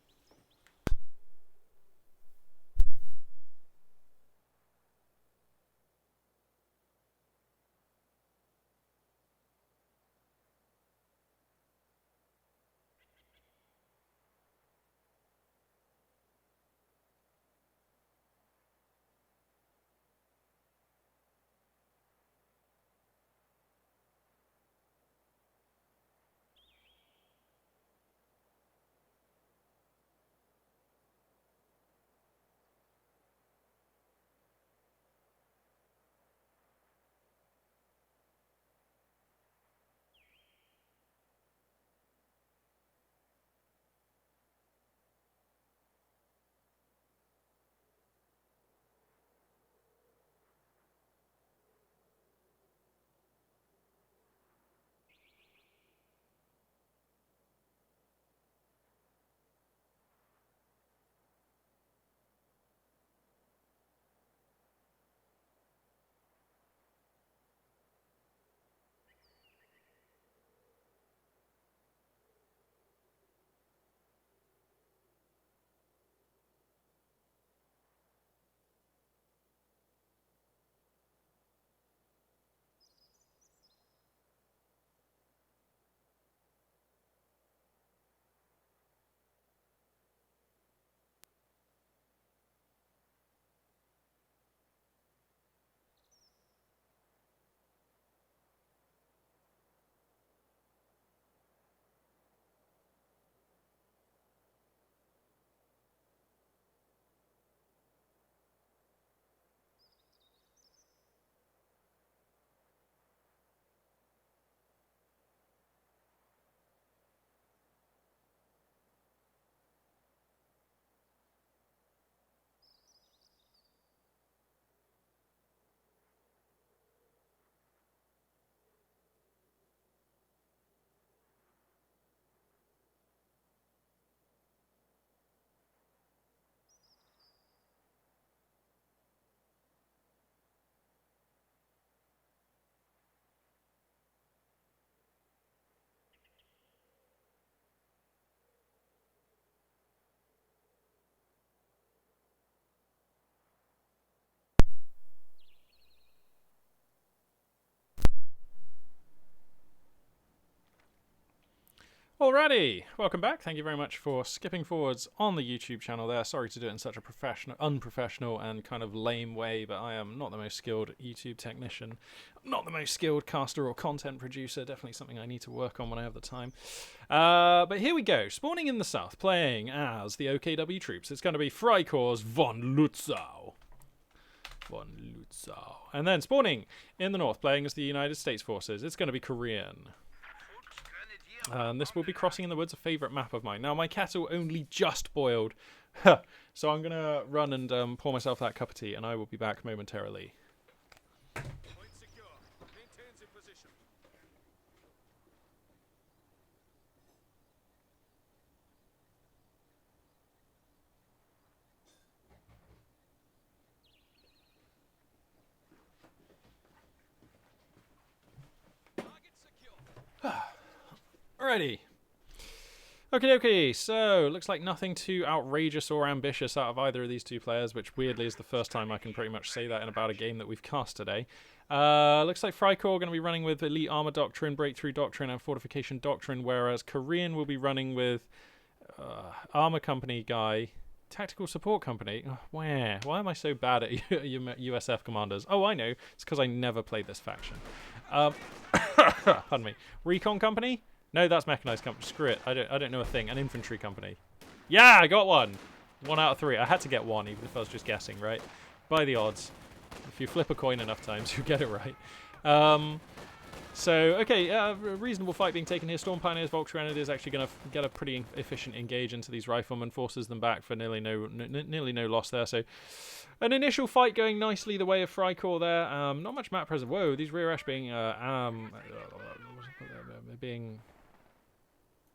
Alrighty, welcome back. Thank you very much for skipping forwards on the YouTube channel there. Sorry to do it in such a unprofessional and kind of lame way, but I am not the most skilled YouTube technician. I'm not the most skilled caster or content producer. Definitely something I need to work on when I have the time. But here we go. Spawning in the south, playing as the OKW troops. It's going to be Freikorps von Lützow. And then spawning in the north, playing as the United States forces. It's going to be Korean. This will be Crossing in the Woods, a favourite map of mine. Now, my kettle only just boiled, so I'm going to run and pour myself that cup of tea, and I will be back momentarily. Point secure. Maintain the position. Alrighty. Okay, so looks like nothing too outrageous or ambitious out of either of these two players, which weirdly is the first time I can pretty much say that in about a game that we've cast today. Looks like Freikorps going to be running with Elite Armor Doctrine, Breakthrough Doctrine, and Fortification Doctrine, whereas Korean will be running with Armor Company guy, Tactical Support Company. Oh, why am I so bad at USF commanders? Oh, I know. It's because I never played this faction. Pardon me. Recon Company? No, that's Mechanized Company. Screw it. I don't know a thing. An Infantry Company. Yeah, I got one. 1 out of 3. I had to get one, even if I was just guessing, right? By the odds. If you flip a coin enough times, you get it right. Reasonable fight being taken here. Storm Pioneers, Volksgrenadiers is actually going to get a pretty efficient engage into these riflemen, forces them back for nearly no loss there. So an initial fight going nicely the way of Freikorps there. Not much map present. Whoa, these rear ash being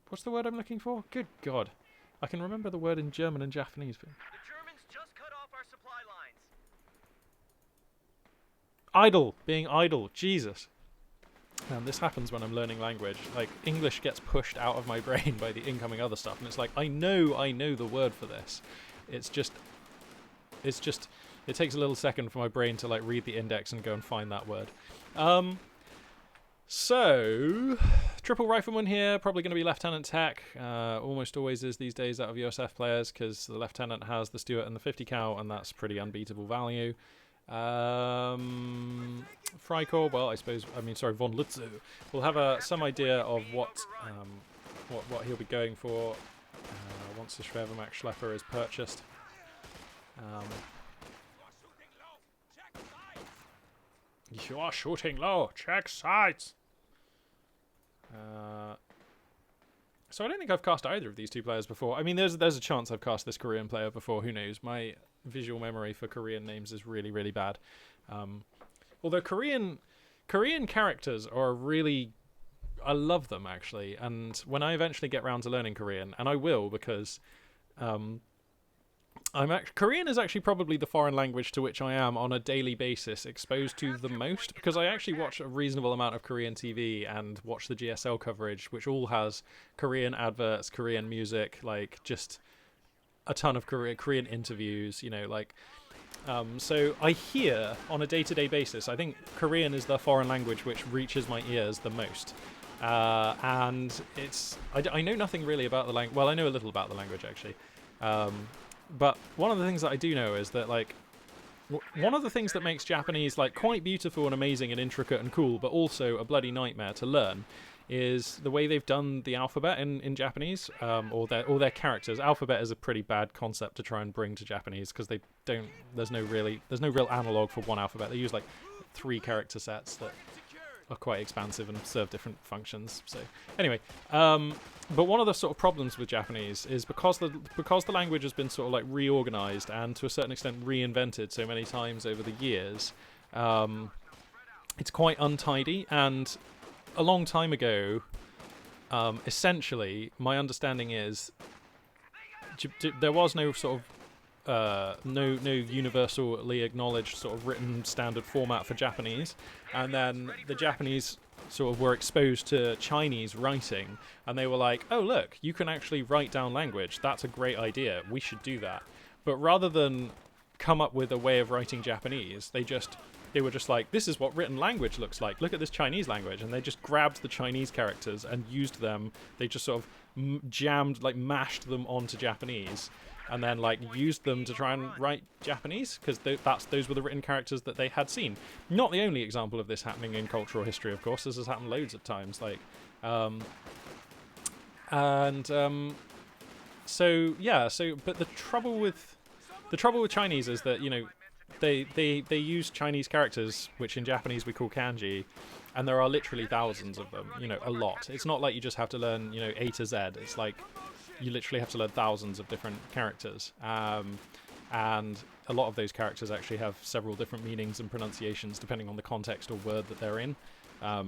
what's the word I'm looking for? Good God, I can remember the word in German and Japanese. But The Germans just cut off our supply lines. being idle. Jesus. This happens when I'm learning language. Like, English gets pushed out of my brain by the incoming other stuff, and it's like, I know the word for this. It takes a little second for my brain to like read the index and go and find that word. So, triple rifleman here, probably going to be Lieutenant Tech. Almost always is these days out of USF players, because the Lieutenant has the Stuart and the 50 cal, and that's pretty unbeatable value. Freikorps, well, von Lützow. We'll have some idea of what he'll be going for once the Schwervermacht Schlepper is purchased. You are shooting low. Check sights. So I don't think I've cast either of these two players before. I mean, there's a chance I've cast this Korean player before. Who knows? My visual memory for Korean names is really, really bad. Although Korean characters are really, I love them actually. And when I eventually get round to learning Korean, and I will, because Korean is actually probably the foreign language to which I am on a daily basis exposed to the most, because I actually watch a reasonable amount of Korean TV and watch the GSL coverage, which all has Korean adverts, Korean music, like just a ton of Korean interviews, you know, like so I hear on a day-to-day basis, I think Korean is the foreign language which reaches my ears the most. And I know nothing really about the language. Well, I know a little about the language actually. But one of the things that I do know is that, like, one of the things that makes Japanese, like, quite beautiful and amazing and intricate and cool, but also a bloody nightmare to learn, is the way they've done the alphabet in Japanese, or their characters. Alphabet is a pretty bad concept to try and bring to Japanese, because there's no real analog for one alphabet. They use, like, 3 character sets that are quite expansive and serve different functions. So anyway, but one of the sort of problems with Japanese is because the language has been sort of like reorganized and to a certain extent reinvented so many times over the years, it's quite untidy. And a long time ago, essentially, my understanding is there was no sort of no universally acknowledged sort of written standard format for Japanese, and then the Japanese sort of were exposed to Chinese writing, and they were like, oh look, you can actually write down language, that's a great idea, we should do that. But rather than come up with a way of writing Japanese, they just they were just like, this is what written language looks like. Look at this Chinese language. And they just grabbed the Chinese characters and used them. They just sort of jammed, like mashed them onto Japanese. And then like used them to try and write Japanese, because those were the written characters that they had seen. Not the only example of this happening in cultural history, of course. This has happened loads of times. Like, so yeah. So, but the trouble with Chinese is that, you know, they use Chinese characters, which in Japanese we call kanji, and there are literally thousands of them. You know, a lot. It's not like you just have to learn, you know, A to Z. It's like you literally have to learn thousands of different characters, and a lot of those characters actually have several different meanings and pronunciations depending on the context or word that they're in.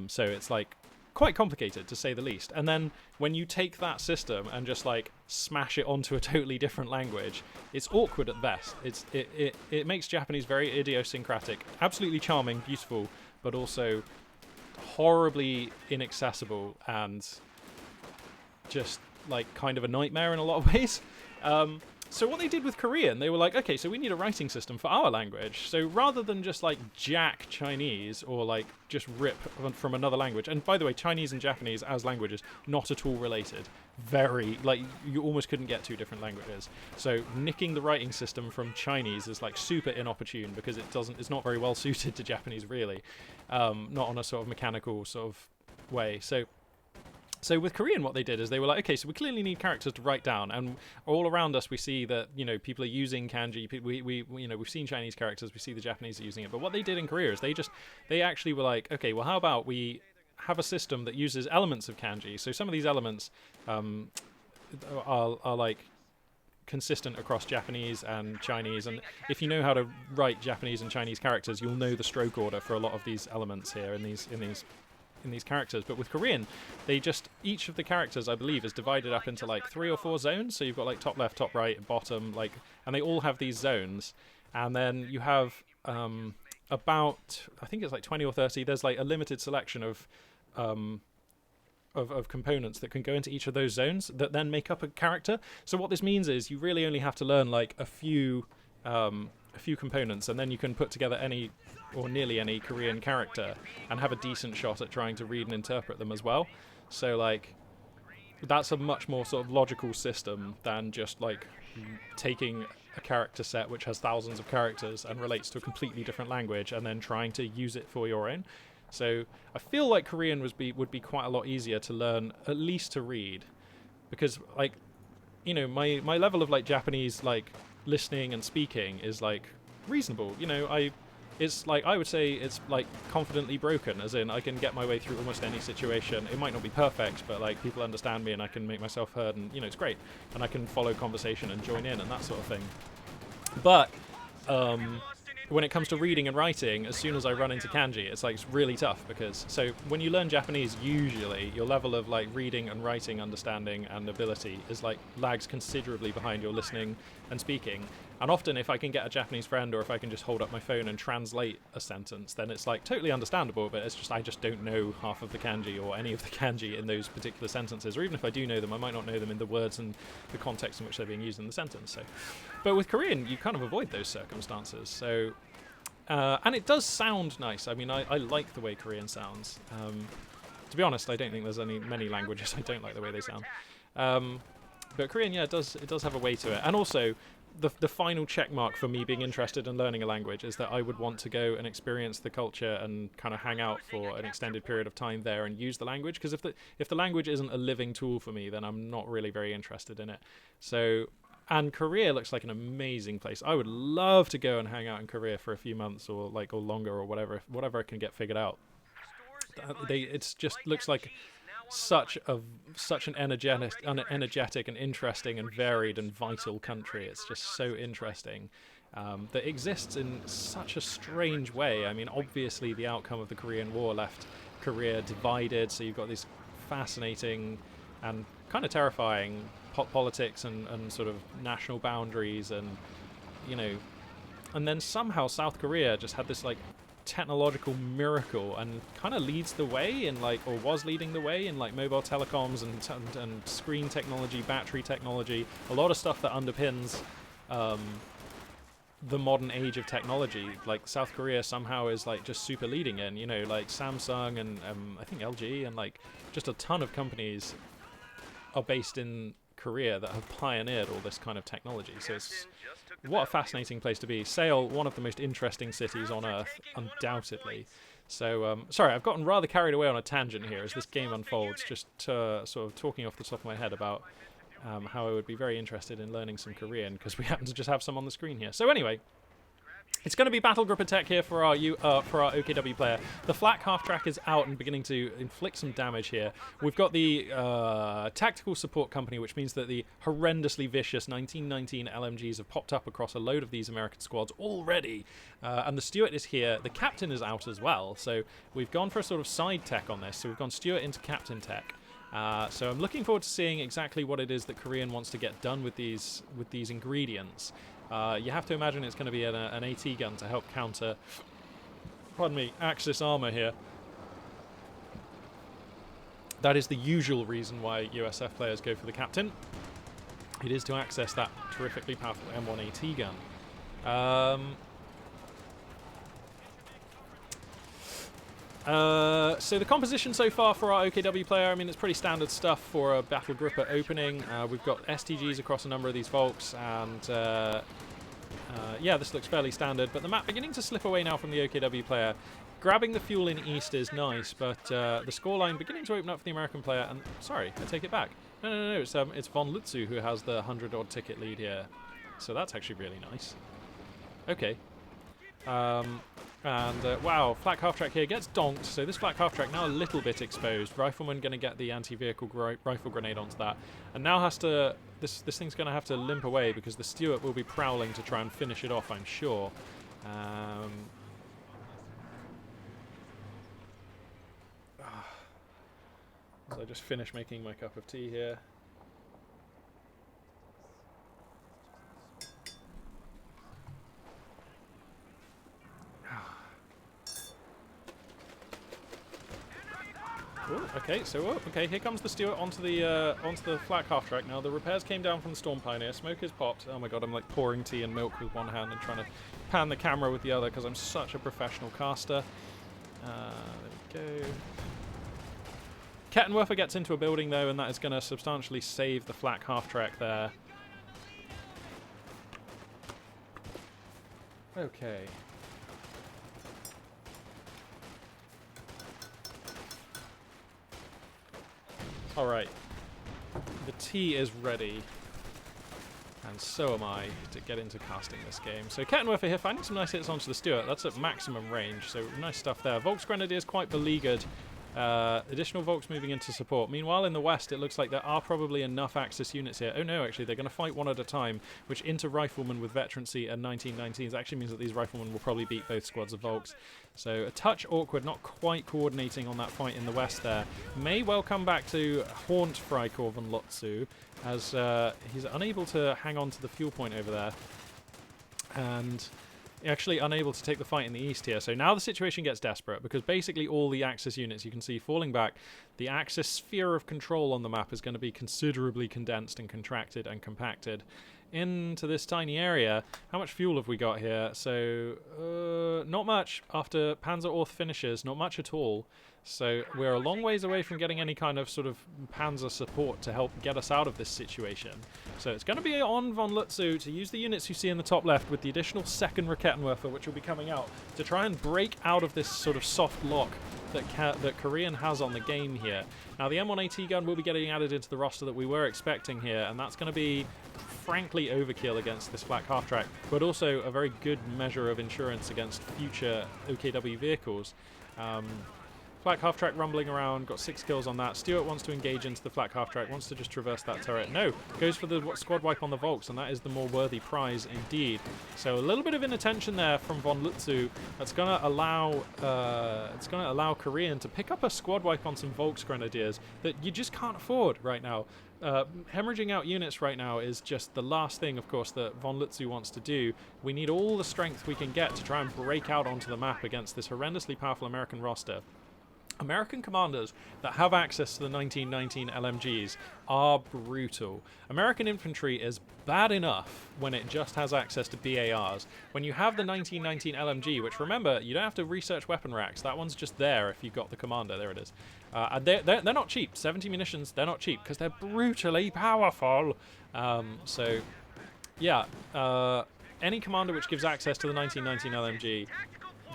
So it's like quite complicated, to say the least. And then when you take that system and just like smash it onto a totally different language, it's awkward at best. It makes Japanese very idiosyncratic, absolutely charming, beautiful, but also horribly inaccessible and just like kind of a nightmare in a lot of ways. So what they did with Korean, they were like, okay, so we need a writing system for our language. So rather than just like jack Chinese or like just rip from another language, and by the way, Chinese and Japanese as languages, not at all related. Very, like, you almost couldn't get two different languages. So nicking the writing system from Chinese is like super inopportune, because it's not very well suited to Japanese, really. Not on a sort of mechanical sort of way. So with Korean, what they did is they were like, okay, so we clearly need characters to write down, and all around us we see that, you know, people are using kanji. We you know, we've seen Chinese characters, we see the Japanese are using it. But what they did in Korea is they actually were like, okay, well, how about we have a system that uses elements of kanji? So some of these elements are like consistent across Japanese and Chinese, and if you know how to write Japanese and Chinese characters, you'll know the stroke order for a lot of these elements here in these characters. But with Korean, each of the characters, I believe, is divided up into like 3 or 4 zones. So you've got like top left, top right, bottom, like, and they all have these zones. And then you have about, I think it's like 20 or 30. There's like a limited selection of components that can go into each of those zones that then make up a character. So what this means is you really only have to learn like a few components, and then you can put together any or nearly any Korean character and have a decent shot at trying to read and interpret them as well. So like that's a much more sort of logical system than just like taking a character set which has thousands of characters and relates to a completely different language and then trying to use it for your own. So I feel like Korean would be quite a lot easier to learn, at least to read, because like, you know, my level of like Japanese like listening and speaking is like reasonable. You know, it's like, I would say it's like confidently broken, as in I can get my way through almost any situation. It might not be perfect, but like people understand me and I can make myself heard, and you know, it's great, and I can follow conversation and join in and that sort of thing. But when it comes to reading and writing, as soon as I run into kanji, it's like, it's really tough, because so when you learn Japanese, usually your level of like reading and writing understanding and ability is like lags considerably behind your listening and speaking. And often if I can get a Japanese friend, or if I can just hold up my phone and translate a sentence, then it's like totally understandable, but it's just, I just don't know half of the kanji or any of the kanji in those particular sentences. Or even if I do know them, I might not know them in the words and the context in which they're being used in the sentence. So, but with Korean, you kind of avoid those circumstances. So, and it does sound nice. I mean, I like the way Korean sounds. To be honest, I don't think there's many languages I don't like the way they sound. But Korean, yeah, it does have a way to it. And also, the final check mark for me being interested in learning a language is that I would want to go and experience the culture and kind of hang out for an extended period of time there and use the language. Because if the language isn't a living tool for me, then I'm not really very interested in it. So, and Korea looks like an amazing place. I would love to go and hang out in Korea for a few months or longer or whatever I can get figured out. It's just looks like such an energetic and interesting and varied and vital country. It's just so interesting that exists in such a strange way. I mean, obviously the outcome of the Korean War left Korea divided, so you've got these fascinating and kind of terrifying politics and sort of national boundaries, and you know, and then somehow South Korea just had this like technological miracle and kind of leads the way in like, or was leading the way in like mobile telecoms and screen technology, battery technology, a lot of stuff that underpins the modern age of technology. Like South Korea somehow is like just super leading in, you know, like Samsung and I think LG and like just a ton of companies are based in Korea that have pioneered all this kind of technology. So it's what a fascinating place to be. Seoul, one of the most interesting cities on Earth, undoubtedly. So, sorry, I've gotten rather carried away on a tangent here as this game unfolds, just sort of talking off the top of my head about how I would be very interested in learning some Korean, because we happen to just have some on the screen here. So anyway, it's going to be battle group attack here for our OKW player. The flak half track is out and beginning to inflict some damage here. We've got the tactical support company, which means that the horrendously vicious 1919 LMGs have popped up across a load of these American squads already. And the Stuart is here. The captain is out as well. So we've gone for a sort of side tech on this. So we've gone Stuart into captain tech. So I'm looking forward to seeing exactly what it is that Korean wants to get done with these ingredients. You have to imagine it's going to be an AT gun to help counter, pardon me, Axis armor here. That is the usual reason why USF players go for the captain. It is to access that terrifically powerful M1 AT gun. So the composition so far for our OKW player, I mean, it's pretty standard stuff for a battle group at opening. We've got STGs across a number of these Volks, and yeah, this looks fairly standard, but the map beginning to slip away now from the OKW player. Grabbing the fuel in east is nice, but the scoreline beginning to open up for the American player, and sorry, I take it back. No, it's Von Lutzu who has the 100-odd ticket lead here, so that's actually really nice. Okay. Wow, flak half track here gets donked, so this flak half track now a little bit exposed. Rifleman going to get the anti-vehicle rifle grenade onto that, and now has to, this thing's going to have to limp away because the Stuart will be prowling to try and finish it off, I'm sure. As I just finish making my cup of tea here. Ooh, okay, so okay, here comes the Stuart onto the flak half track. Now the repairs came down from the Storm Pioneer. Smoke is popped. Oh my god, I'm like pouring tea and milk with one hand and trying to pan the camera with the other because I'm such a professional caster. There we go. Kettenwerfer gets into a building though, and that is going to substantially save the flak half track there. Okay. Alright, the tea is ready, and so am I to get into casting this game. So Kettenwerfer here finding some nice hits onto the Stuart. That's at maximum range, so nice stuff there. Volks Grenadiers quite beleaguered. Additional Volks moving into support. Meanwhile, in the west, it looks like there are probably enough Axis units here. Oh no, actually, they're going to fight one at a time, which into Riflemen with veterancy and 1919s actually means that these Riflemen will probably beat both squads of Volks. So a touch awkward, not quite coordinating on that fight in the west there. May well come back to haunt Freikorps von Lotzu, as he's unable to hang on to the fuel point over there. And actually unable to take the fight in the east here. So now the situation gets desperate because basically all the Axis units you can see falling back. The Axis sphere of control on the map is going to be considerably condensed and contracted and compacted into this tiny area. How much fuel have we got here? So not much after Panzer Orth finishes, not much at all. So we're a long ways away from getting any kind of sort of Panzer support to help get us out of this situation. So it's going to be on Von Lutzu to use the units you see in the top left with the additional second Rakettenwerfer, which will be coming out, to try and break out of this sort of soft lock that Korean has on the game here. Now the M1AT gun will be getting added into the roster that we were expecting here, and that's going to be frankly overkill against this flak half-track, but also a very good measure of insurance against future OKW vehicles. Flak half-track rumbling around, got 6 kills on that. Stuart wants to engage into the flak half-track, wants to just traverse that turret. No, goes for the squad wipe on the Volks, and that is the more worthy prize indeed. So a little bit of inattention there from Von Lutzu. That's going to allow Korean to pick up a squad wipe on some Volks Grenadiers that you just can't afford right now. Hemorrhaging out units right now is just the last thing, of course, that Von Lutzu wants to do. We need all the strength we can get to try and break out onto the map against this horrendously powerful American roster. American commanders that have access to the 1919 LMGs are brutal. American infantry is bad enough when it just has access to BARs. When you have the 1919 LMG, which remember, you don't have to research weapon racks. That one's just there if you've got the commander. There it is. And they're not cheap. 70 munitions, they're not cheap because they're brutally powerful. So, yeah, any commander which gives access to the 1919 LMG,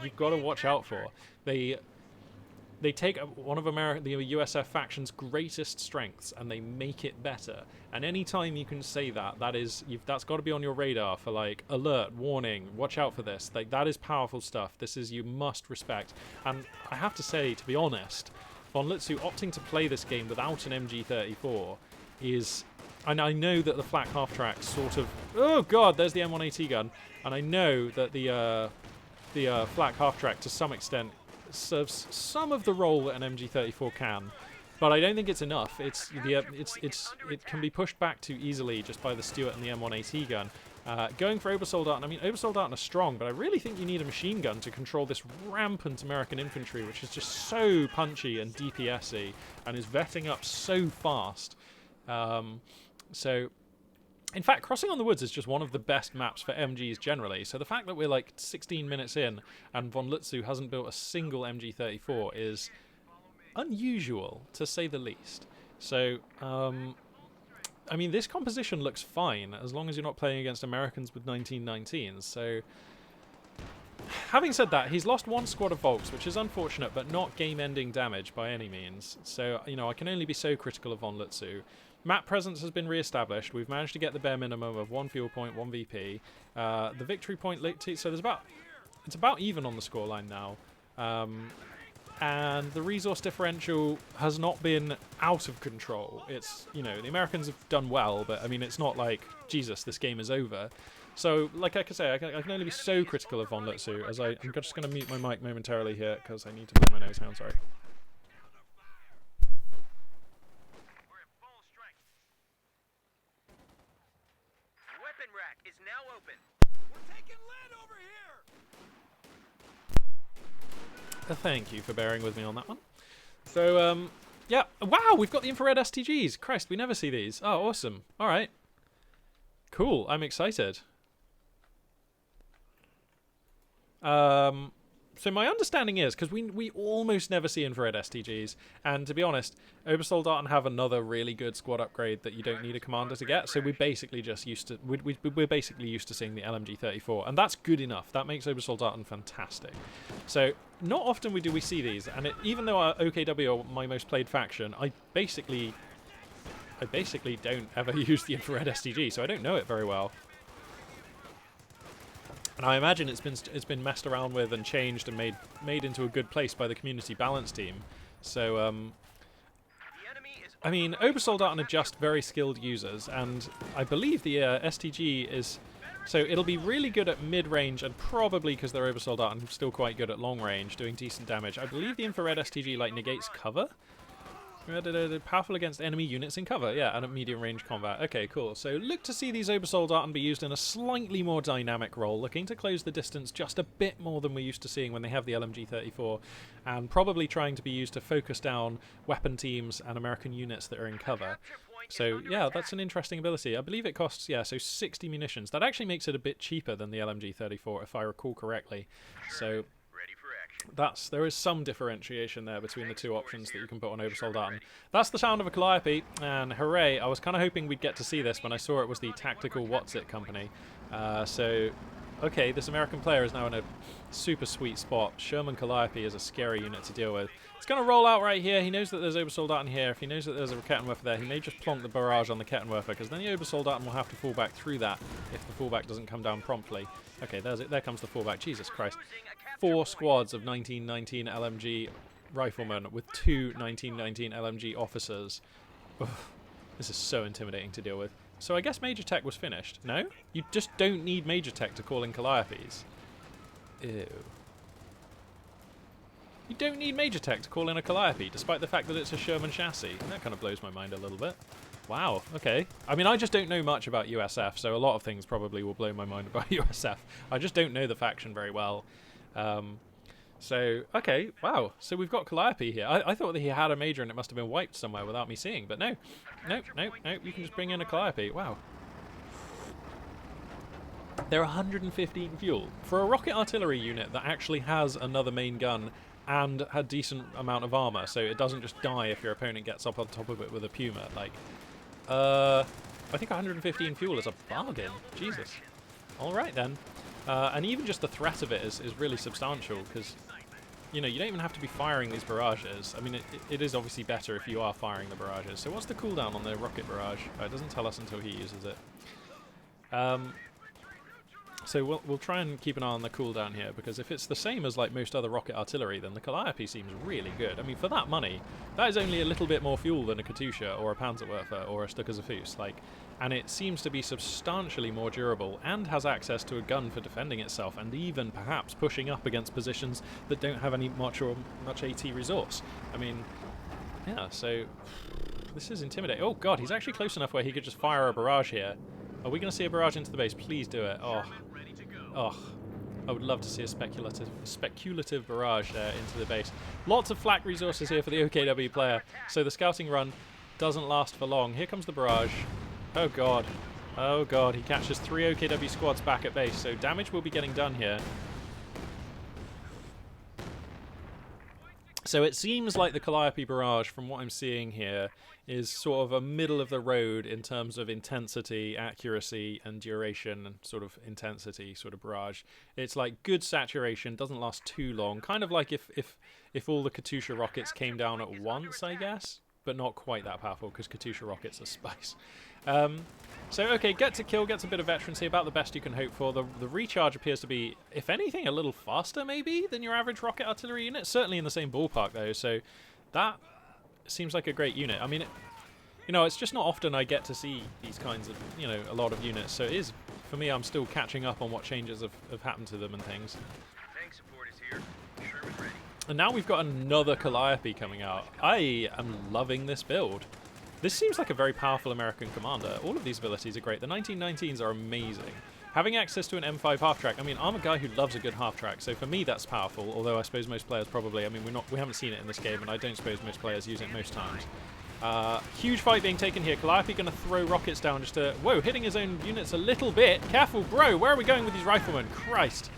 you've got to watch out for. They take one of the USF faction's greatest strengths and they make it better. And any time you can say that, that's got to be on your radar for like alert, warning, watch out for this. Like that is powerful stuff. This is you must respect. And I have to say, to be honest, Von Lützow opting to play this game without an MG34 is. And I know that the flak half track sort of. Oh god, there's the M1AT gun, and I know that the flak half track to some extent serves some of the role that an MG34 can, but I don't think it's enough. It can be pushed back too easily just by the Stuart and the M1AT gun. Going for Obersoldaten, I mean Obersoldaten are strong, but I really think you need a machine gun to control this rampant American infantry, which is just so punchy and DPS-y and is vetting up so fast. So. In fact, Crossing on the Woods is just one of the best maps for MGs generally, so the fact that we're like 16 minutes in and Von Lützow hasn't built a single MG34 is unusual, to say the least. So, I mean, this composition looks fine, as long as you're not playing against Americans with 1919s, so... Having said that, he's lost one squad of Volks, which is unfortunate, but not game-ending damage by any means, so, you know, I can only be so critical of Von Lützow. Map presence has been re-established. We've managed to get the bare minimum of 1 fuel point, 1 VP. The victory point, so it's about even on the scoreline now. And the resource differential has not been out of control. It's, you know, the Americans have done well, but I mean, it's not like, Jesus, this game is over. So, like I can say, I can only be so critical of Von Lützow, as I'm just going to mute my mic momentarily here, because I need to blow my nose out, sorry. Is now open. We're taking lead over here. Thank you for bearing with me on that one. So, yeah. Wow, we've got the infrared STGs. Christ, we never see these. Oh, awesome. All right. Cool. I'm excited. So my understanding is, because we almost never see infrared STGs, and to be honest, Obersoldaten have another really good squad upgrade that you don't need a commander to get, so we're basically just used to we're basically used to seeing the LMG-34, and that's good enough. That makes Obersoldaten fantastic. So not often do we see these, and even though our OKW are my most played faction, I basically don't ever use the infrared STG, so I don't know it very well. And I imagine it's been messed around with and changed and made into a good place by the community balance team. So, I mean, Obersoldaten are just very skilled users, and I believe the STG is... So it'll be really good at mid-range, and probably, because they're Obersoldaten, still quite good at long range, doing decent damage. I believe the infrared STG, like, negates cover? Powerful against enemy units in cover, yeah, and at medium range combat. Okay, cool. So look to see these Obersoldaten be used in a slightly more dynamic role, looking to close the distance just a bit more than we're used to seeing when they have the LMG-34, and probably trying to be used to focus down weapon teams and American units that are in cover. So yeah, that's an interesting ability. I believe it costs, yeah, so 60 munitions. That actually makes it a bit cheaper than the LMG-34, if I recall correctly. So... there is some differentiation there between the two options that you can put on Obersoldaten. That's the sound of a Calliope, and hooray, I was kind of hoping we'd get to see this when I saw it was the Tactical What's-It company. So, okay, this American player is now in a super sweet spot. Sherman Calliope is a scary unit to deal with. It's going to roll out right here. He knows that there's Obersoldaten here. If he knows that there's a Kettenwerfer there, he may just plonk the barrage on the Kettenwerfer, because then the Obersoldaten will have to fall back through that if the fallback doesn't come down promptly. Okay, there's it. There comes the fallback. Jesus Christ. 4 squads of 1919 LMG riflemen with 2 1919 LMG officers. Ugh, this is so intimidating to deal with. So I guess Major Tech was finished. No? You just don't need Major Tech to call in Calliopes. Ew. You don't need Major Tech to call in a Calliope, despite the fact that it's a Sherman chassis. That kind of blows my mind a little bit. Wow, okay. I mean, I just don't know much about USF, so a lot of things probably will blow my mind about USF. I just don't know the faction very well. So, okay, wow. So we've got Calliope here. I thought that he had a major and it must have been wiped somewhere without me seeing, but no. Nope. You can just bring in a Calliope. Wow. They're 115 fuel. For a rocket artillery unit that actually has another main gun and a decent amount of armor, so it doesn't just die if your opponent gets up on top of it with a Puma, like, I think 115 fuel is a bargain. Jesus. Alright then. And even just the threat of it is really substantial, because, you know, you don't even have to be firing these barrages. I mean, it is obviously better if you are firing the barrages. So what's the cooldown on the rocket barrage? It doesn't tell us until he uses it. So we'll try and keep an eye on the cooldown here, because if it's the same as like most other rocket artillery, then the Calliope seems really good. I mean, for that money, that is only a little bit more fuel than a Katusha or a Panzerwerfer or a Stuka-Zafus, like, and it seems to be substantially more durable and has access to a gun for defending itself, and even perhaps pushing up against positions that don't have any much AT resource. I mean, yeah. So this is intimidating. Oh god, he's actually close enough where he could just fire a barrage here. Are we going to see a barrage into the base? Please do it. Oh, I would love to see a speculative barrage there into the base. Lots of flak resources here for the OKW player, so the scouting run doesn't last for long. Here comes the barrage. Oh god. Oh god, he catches 3 OKW squads back at base, so damage will be getting done here. So it seems like the Calliope barrage, from what I'm seeing here, is sort of a middle of the road in terms of intensity, accuracy, and duration, and sort of intensity sort of barrage. It's like good saturation, doesn't last too long, kind of like if all the Katusha rockets came down at once, I guess, but not quite that powerful, because Katusha rockets are spice. So, okay, get to kill, gets a bit of veterancy, about the best you can hope for. The recharge appears to be, if anything, a little faster, maybe, than your average rocket artillery unit. Certainly in the same ballpark, though, so that seems like a great unit. I mean, you know, it's just not often I get to see these kinds of, you know, a lot of units, so it is, for me, I'm still catching up on what changes have happened to them and things. Tank support is here. Sherman ready. And now we've got another Calliope coming out. I am loving this build. This seems like a very powerful American commander. All of these abilities are great. The 1919s are amazing. Having access to an M5 half-track, I mean, I'm a guy who loves a good half-track, so for me that's powerful, although I suppose most players probably, I mean, we haven't seen it in this game, and I don't suppose most players use it most times. Huge fight being taken here. Calliope going to throw rockets down just to... Whoa, hitting his own units a little bit. Careful, bro, where are we going with these riflemen? Christ.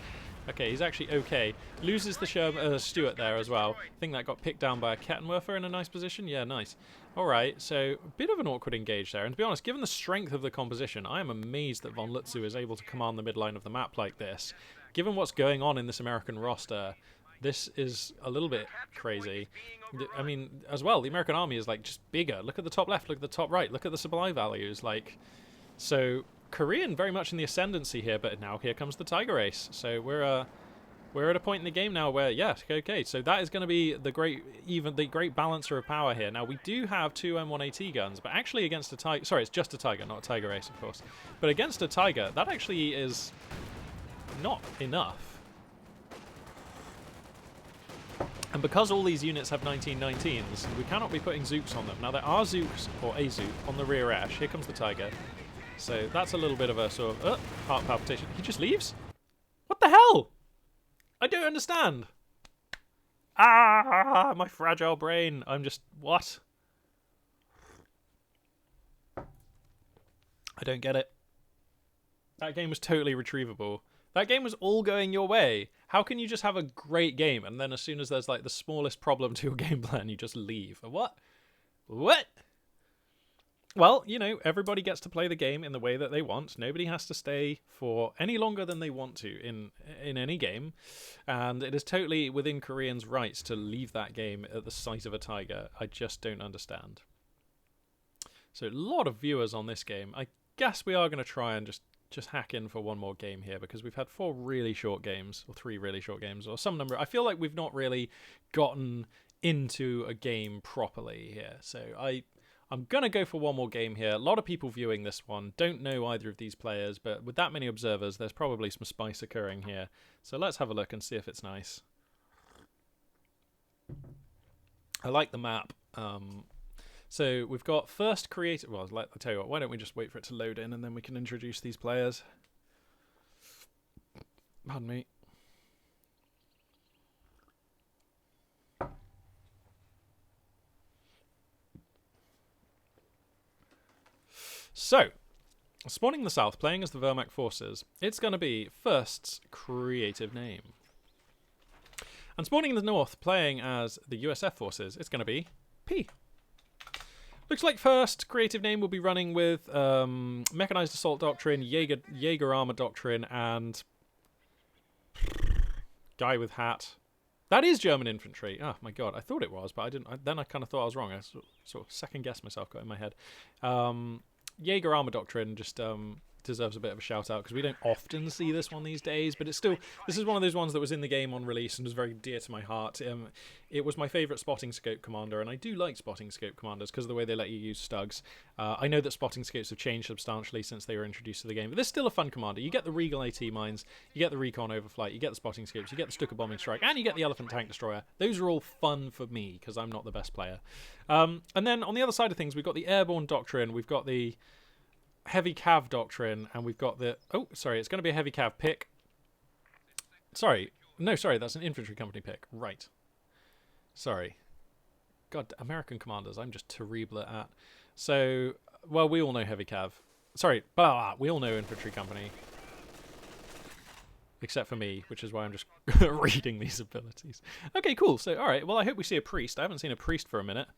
Okay, he's actually okay. Loses the Stuart there as well. I think that got picked down by a Kettenwerfer in a nice position. Yeah, nice. Alright, so a bit of an awkward engage there. And to be honest, given the strength of the composition, I am amazed that von Lutzu is able to command the midline of the map like this. Given what's going on in this American roster, this is a little bit crazy. I mean, as well, the American army is like just bigger. Look at the top left, look at the top right, look at the supply values. Like, so Korean very much in the ascendancy here, but now here comes the Tiger Ace. So we're at a point in the game now where, yes, okay, so that is going to be the great balancer of power here. Now, we do have 2 M1AT guns, but actually against a Tiger... Sorry, it's just a Tiger, not a Tiger Ace, of course. But against a Tiger, that actually is not enough. And because all these units have 1919s, we cannot be putting Zooks on them. Now, there are Zooks, or a Zook, on the rear ash. Here comes the Tiger. So that's a little bit of a sort of heart palpitation. He just leaves? What the hell? I don't understand. Ah, my fragile brain. I'm just... What? I don't get it. That game was totally retrievable. That game was all going your way. How can you just have a great game and then as soon as there's like the smallest problem to your game plan, you just leave? What? What? Well, you know, everybody gets to play the game in the way that they want. Nobody has to stay for any longer than they want to in any game. And it is totally within Koreans' rights to leave that game at the sight of a tiger. I just don't understand. So a lot of viewers on this game. I guess we are going to try and just hack in for one more game here because we've had 4 really short games, or 3 really short games, or some number. I feel like we've not really gotten into a game properly here. So I'm going to go for one more game here. A lot of people viewing this one don't know either of these players, but with that many observers, there's probably some spice occurring here. So let's have a look and see if it's nice. I like the map. So we've got first created... Well, I'll tell you what, why don't we just wait for it to load in and then we can introduce these players. Pardon me. So, spawning in the south, playing as the Wehrmacht forces, it's going to be First's creative name. And spawning in the north, playing as the USF forces, it's going to be P. Looks like First creative name will be running with Mechanized Assault Doctrine, Jaeger Armor Doctrine, and Guy with Hat. That is German infantry. Oh my god, I thought it was, but I didn't. Then I kind of thought I was wrong. I sort of second guessed myself, got in my head. Jaeger Armor Doctrine just deserves a bit of a shout out because we don't often see this one these days, but it's still, this is one of those ones that was in the game on release and was very dear to my heart. It was my favourite spotting scope commander, and I do like spotting scope commanders because of the way they let you use Stugs. I know that spotting scopes have changed substantially since they were introduced to the game, but this is still a fun commander. You get the Regal AT mines, you get the Recon Overflight, you get the spotting scopes, you get the Stuka Bombing Strike, and you get the Elephant Tank Destroyer. Those are all fun for me because I'm not the best player. And then on the other side of things, we've got the Airborne Doctrine, we've got the Heavy Cav Doctrine, and we've got the... Oh, sorry, it's going to be a Heavy Cav pick. Sorry. No, sorry, that's an infantry company pick. Right. Sorry. God, American commanders, I'm just terrible at. So, well, we all know Heavy Cav. Sorry, we all know infantry company. Except for me, which is why I'm just reading these abilities. Okay, cool. So, all right, well, I hope we see a priest. I haven't seen a priest for a minute.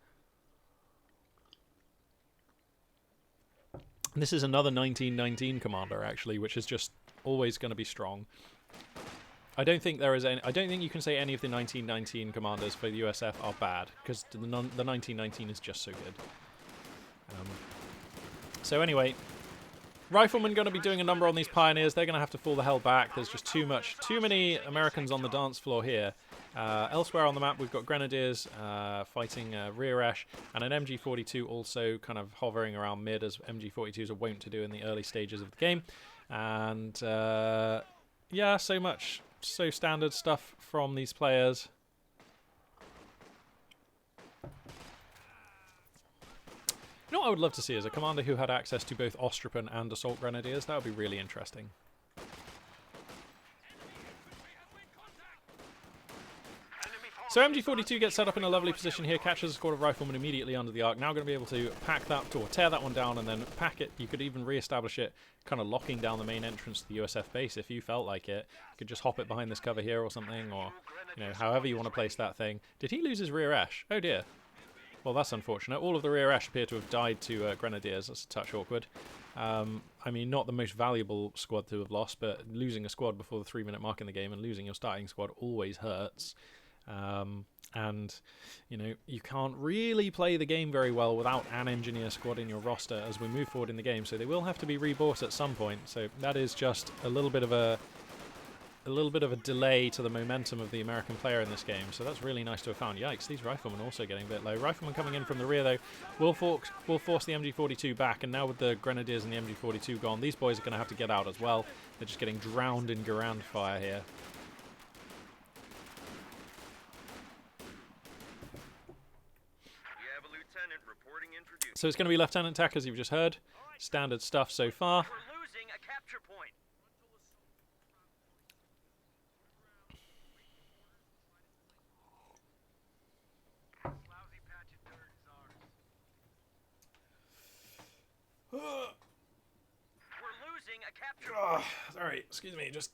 This is another 1919 commander, actually, which is just always going to be strong. I don't think there is any. I don't think you can say any of the 1919 commanders for the USF are bad because the 1919 is just so good. So anyway, Riflemen going to be doing a number on these pioneers. They're going to have to fall the hell back. There's just too many Americans on the dance floor here. Elsewhere on the map, we've got Grenadiers fighting Rear Esh, and an MG42 also kind of hovering around mid, as MG42s are wont to do in the early stages of the game. And yeah, so standard stuff from these players. You know what I would love to see is a commander who had access to both Ostropon and Assault Grenadiers. That would be really interesting. So MG42 gets set up in a lovely position here, catches a squad of riflemen immediately under the arc. Now going to be able to pack that, or tear that one down and then pack it. You could even re-establish it, kind of locking down the main entrance to the USF base if you felt like it. You could just hop it behind this cover here or something, or, you know, however you want to place that thing. Did he lose his rear Esh? Oh dear. Well, that's unfortunate. All of the rear Esh appear to have died to Grenadiers. That's a touch awkward. I mean, not the most valuable squad to have lost, but losing a squad before the 3-minute mark in the game and losing your starting squad always hurts. And, you know, you can't really play the game very well without an engineer squad in your roster as we move forward in the game, so they will have to be rebought at some point. So that is just a little bit of a delay to the momentum of the American player in this game. So that's really nice to have found. Yikes, these riflemen also getting a bit low. Riflemen coming in from the rear, though, will force the MG42 back, and now with the Grenadiers and the MG42 gone, these boys are going to have to get out as well. They're just getting drowned in Garand fire here. So it's going to be Lieutenant Tech, as you've just heard. Standard stuff so far. We're losing a capture point. Lousy patch of dirt is ours. We're losing a capture point. Sorry, excuse me, just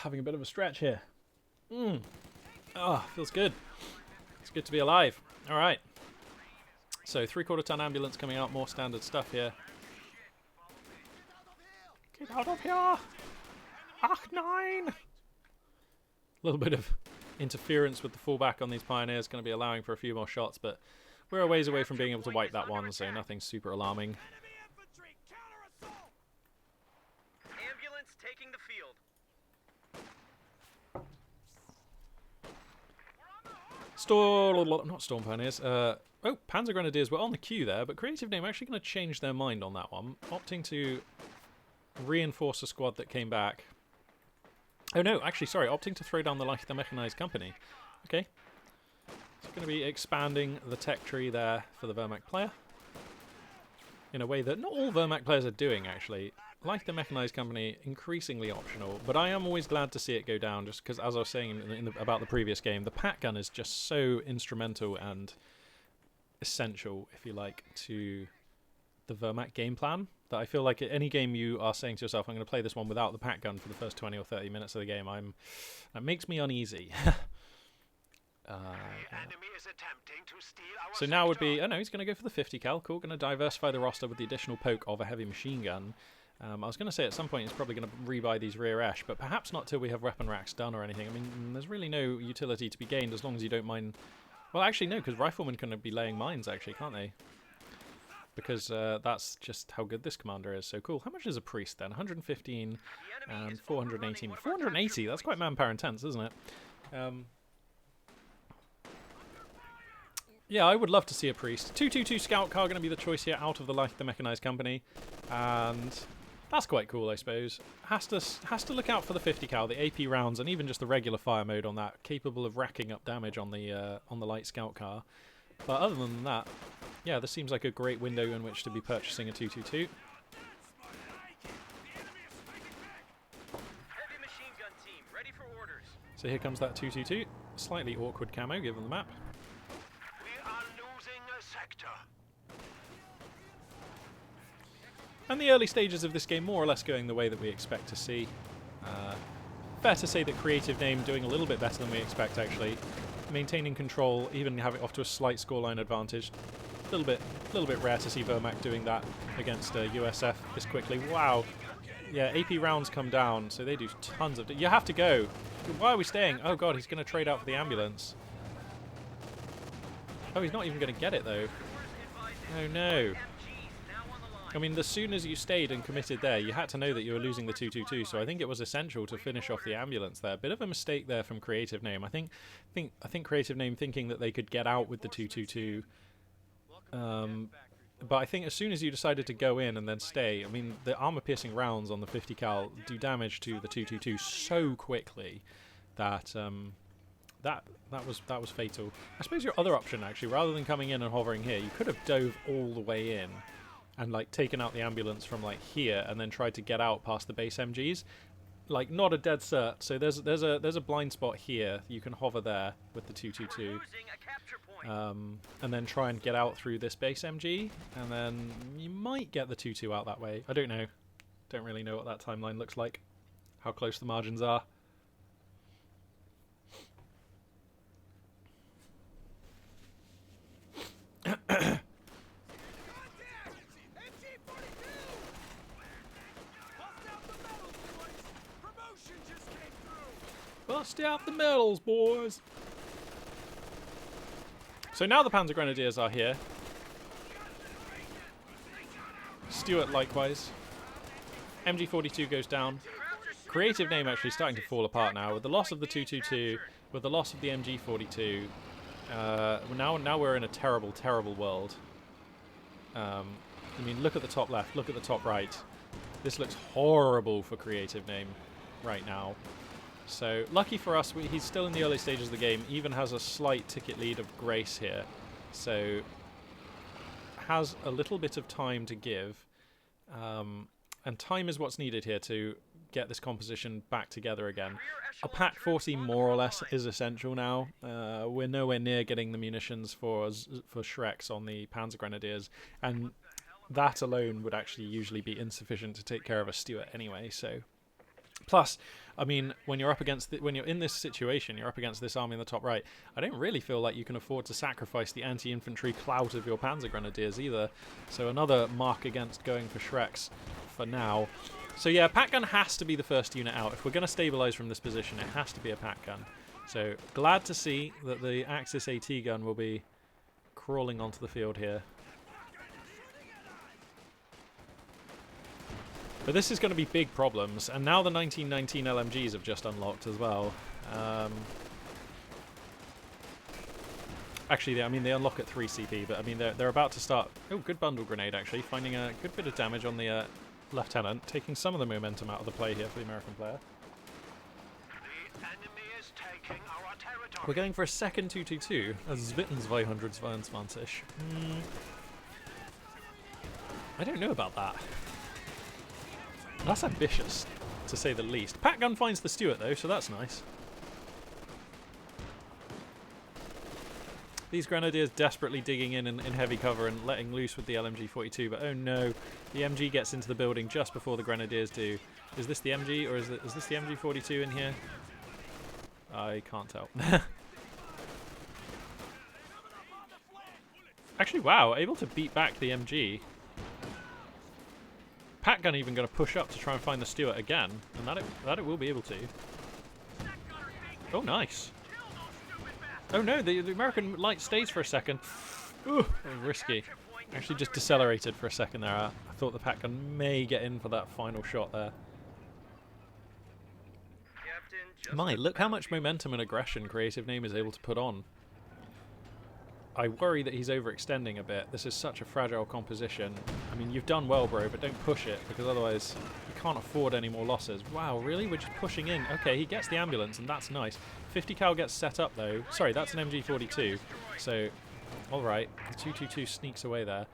having a bit of a stretch here. Feels good. It's good to be alive. All right. So 3/4 ton ambulance coming out, more standard stuff here. Get out of here! Ach nein! A little bit of interference with the fallback on these pioneers, going to be allowing for a few more shots, but we're a ways away from being able to wipe that one, so nothing super alarming. Ambulance taking the field. Not Storm Pioneers. Panzer Grenadiers were on the queue there, but Creative Name actually going to change their mind on that one, opting to reinforce a squad that came back. Oh no, actually, sorry, opting to throw down the Mechanized Company. Okay. It's going to be expanding the tech tree there for the Wehrmacht player. In a way that not all Wehrmacht players are doing, actually. Like the Mechanized Company, increasingly optional, but I am always glad to see it go down, just because, as I was saying about the previous game, the Pat Gun is just so instrumental and essential, if you like, to the Wehrmacht game plan. That I feel like any game you are saying to yourself, I'm going to play this one without the pack gun for the first 20 or 30 minutes of the game, that makes me uneasy. So now would be, oh no, he's going to go for the 50 cal. Cool, going to diversify the roster with the additional poke of a heavy machine gun. I was going to say at some point he's probably going to rebuy these rear esh, but perhaps not till we have weapon racks done or anything. I mean, there's really no utility to be gained as long as you don't mind. Well, actually, no, because riflemen can be laying mines, actually, can't they? Because that's just how good this commander is. So cool. How much is a priest then? 115 and 418. 480, that's quite manpower intense, isn't it? Yeah, I would love to see a priest. 222 scout car going to be the choice here out of the mechanized company. And that's quite cool, I suppose. Has to look out for the 50 cal, the AP rounds, and even just the regular fire mode on that, capable of racking up damage on the light scout car. But other than that, yeah, this seems like a great window in which to be purchasing a 222. Heavy machine gun team, ready for orders. So here comes that 222. Slightly awkward camo given the map. We are losing a sector. And the early stages of this game more or less going the way that we expect to see. Fair to say that Creative Name doing a little bit better than we expect, actually. Maintaining control, even having off to a slight scoreline advantage. A little bit rare to see Vermac doing that against USF this quickly. Wow. Yeah, AP rounds come down, so they do tons of... You have to go. Why are we staying? Oh god, he's going to trade out for the ambulance. Oh, he's not even going to get it, though. Oh no. I mean, as soon as you stayed and committed there, you had to know that you were losing the 222, so I think it was essential to finish off the ambulance there. Bit of a mistake there from Creative Name. I think Creative Name thinking that they could get out with the 222. But I think as soon as you decided to go in and then stay, I mean, the armor-piercing rounds on the 50 cal do damage to the 222 so quickly that that was fatal. I suppose your other option, actually, rather than coming in and hovering here, you could have dove all the way in and like taken out the ambulance from like here and then tried to get out past the base MGs. Like, not a dead cert. So there's a blind spot here. You can hover there with the 222. And then try and get out through this base MG, and then you might get the 2-2 out that way. I don't know. Don't really know what that timeline looks like, how close the margins are. Bust out the medals, boys! So now the Panzer Grenadiers are here. Stuart likewise. MG42 goes down. Creative Name actually starting to fall apart now with the loss of the 222, with the loss of the MG42. Now we're in a terrible, terrible world. I mean, look at the top left, look at the top right. This looks horrible for Creative Name right now. So, lucky for us, he's still in the early stages of the game, even has a slight ticket lead of Grace here. So, has a little bit of time to give. And time is what's needed here to get this composition back together again. A Pack 40 more or less is essential now. We're nowhere near getting the munitions for Shreks on the Panzer Grenadiers, and that alone would actually usually be insufficient to take care of a Stuart anyway, so... Plus, I mean, when you're in this situation, you're up against this army in the top right, I don't really feel like you can afford to sacrifice the anti-infantry clout of your Panzer Grenadiers either. So another mark against going for Shreks for now. So yeah, Pack Gun has to be the first unit out. If we're going to stabilise from this position, it has to be a Pack Gun. So glad to see that the Axis AT gun will be crawling onto the field here. But this is going to be big problems, and now the 1919 LMGs have just unlocked as well. Actually, I mean, they unlock at 3 CP, but I mean, they're about to start... Oh, good bundle grenade, actually, finding a good bit of damage on the Lieutenant, taking some of the momentum out of the play here for the American player. The enemy is taking our territory. We're going for a second 222, as Zwitten 222. I don't know about that. That's ambitious, to say the least. Pack Gun finds the Stuart, though, so that's nice. These Grenadiers desperately digging in heavy cover and letting loose with the LMG-42, but oh no. The MG gets into the building just before the Grenadiers do. Is this the MG or is this the MG42 in here? I can't tell. Actually, wow, able to beat back the MG. Pat gun even going to push up to try and find the Stuart again, and that it will be able to. Oh, nice. Oh no, the American light stays for a second. Ooh, risky. Actually just decelerated for a second there. I thought the Pat gun may get in for that final shot there. My, look how much momentum and aggression Creative Name is able to put on. I worry that he's overextending a bit. This is such a fragile composition. I mean, you've done well, bro, but don't push it, because otherwise you can't afford any more losses. Wow, really? We're just pushing in. Okay, he gets the ambulance, and that's nice. 50 cal gets set up, though. Sorry, that's an MG42. So, alright, the 222 sneaks away there.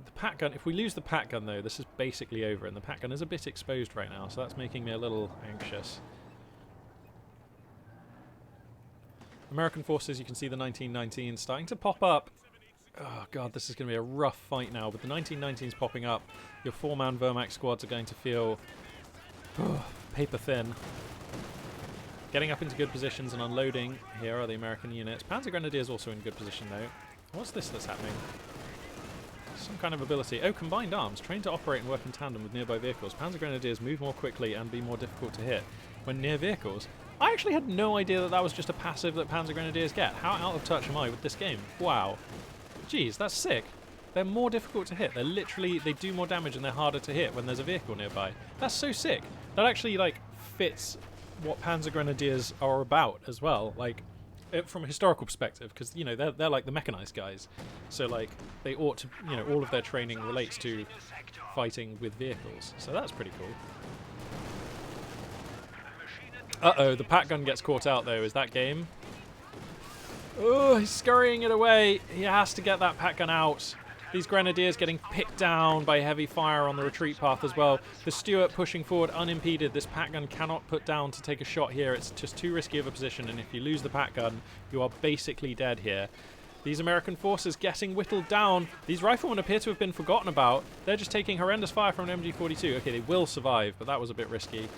The Pat gun, if we lose the Pat gun, though, this is basically over, and the Pat gun is a bit exposed right now, so that's making me a little anxious. American forces, you can see the 1919s starting to pop up. Oh god, this is going to be a rough fight now. With the 1919s popping up, your 4-man Wehrmacht squads are going to feel paper thin. Getting up into good positions and unloading. Here are the American units. Panzer Grenadiers also in good position though. What's this that's happening? Some kind of ability. Oh, combined arms. Trained to operate and work in tandem with nearby vehicles. Panzer Grenadiers move more quickly and be more difficult to hit when near vehicles. I actually had no idea that that was just a passive that Panzer Grenadiers get. How out of touch am I with this game? Wow. Jeez, that's sick. They're more difficult to hit. They're literally, they do more damage and they're harder to hit when there's a vehicle nearby. That's so sick. That actually, like, fits what Panzer Grenadiers are about as well. Like, from a historical perspective, because, you know, they're like the mechanized guys. So, like, they ought to, you know, all of their training relates to fighting with vehicles. So that's pretty cool. Uh-oh, the Pat gun gets caught out, though. Is that game? Oh, he's scurrying it away. He has to get that Pat gun out. These Grenadiers getting picked down by heavy fire on the retreat path as well. The Stuart pushing forward unimpeded. This Pat gun cannot put down to take a shot here. It's just too risky of a position, and if you lose the Pat gun, you are basically dead here. These American forces getting whittled down. These riflemen appear to have been forgotten about. They're just taking horrendous fire from an MG42. Okay, they will survive, but that was a bit risky.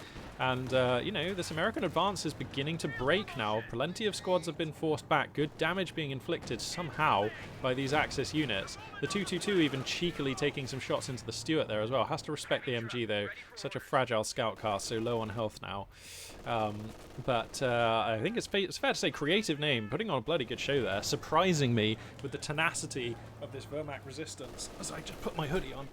And, you know, this American advance is beginning to break now. Plenty of squads have been forced back. Good damage being inflicted somehow by these Axis units. The 222 even cheekily taking some shots into the Stuart there as well. Has to respect the MG, though. Such a fragile scout cast, so low on health now. But I think it's fair to say Creative Name putting on a bloody good show there. Surprising me with the tenacity of this Wehrmacht resistance. As I just put my hoodie on.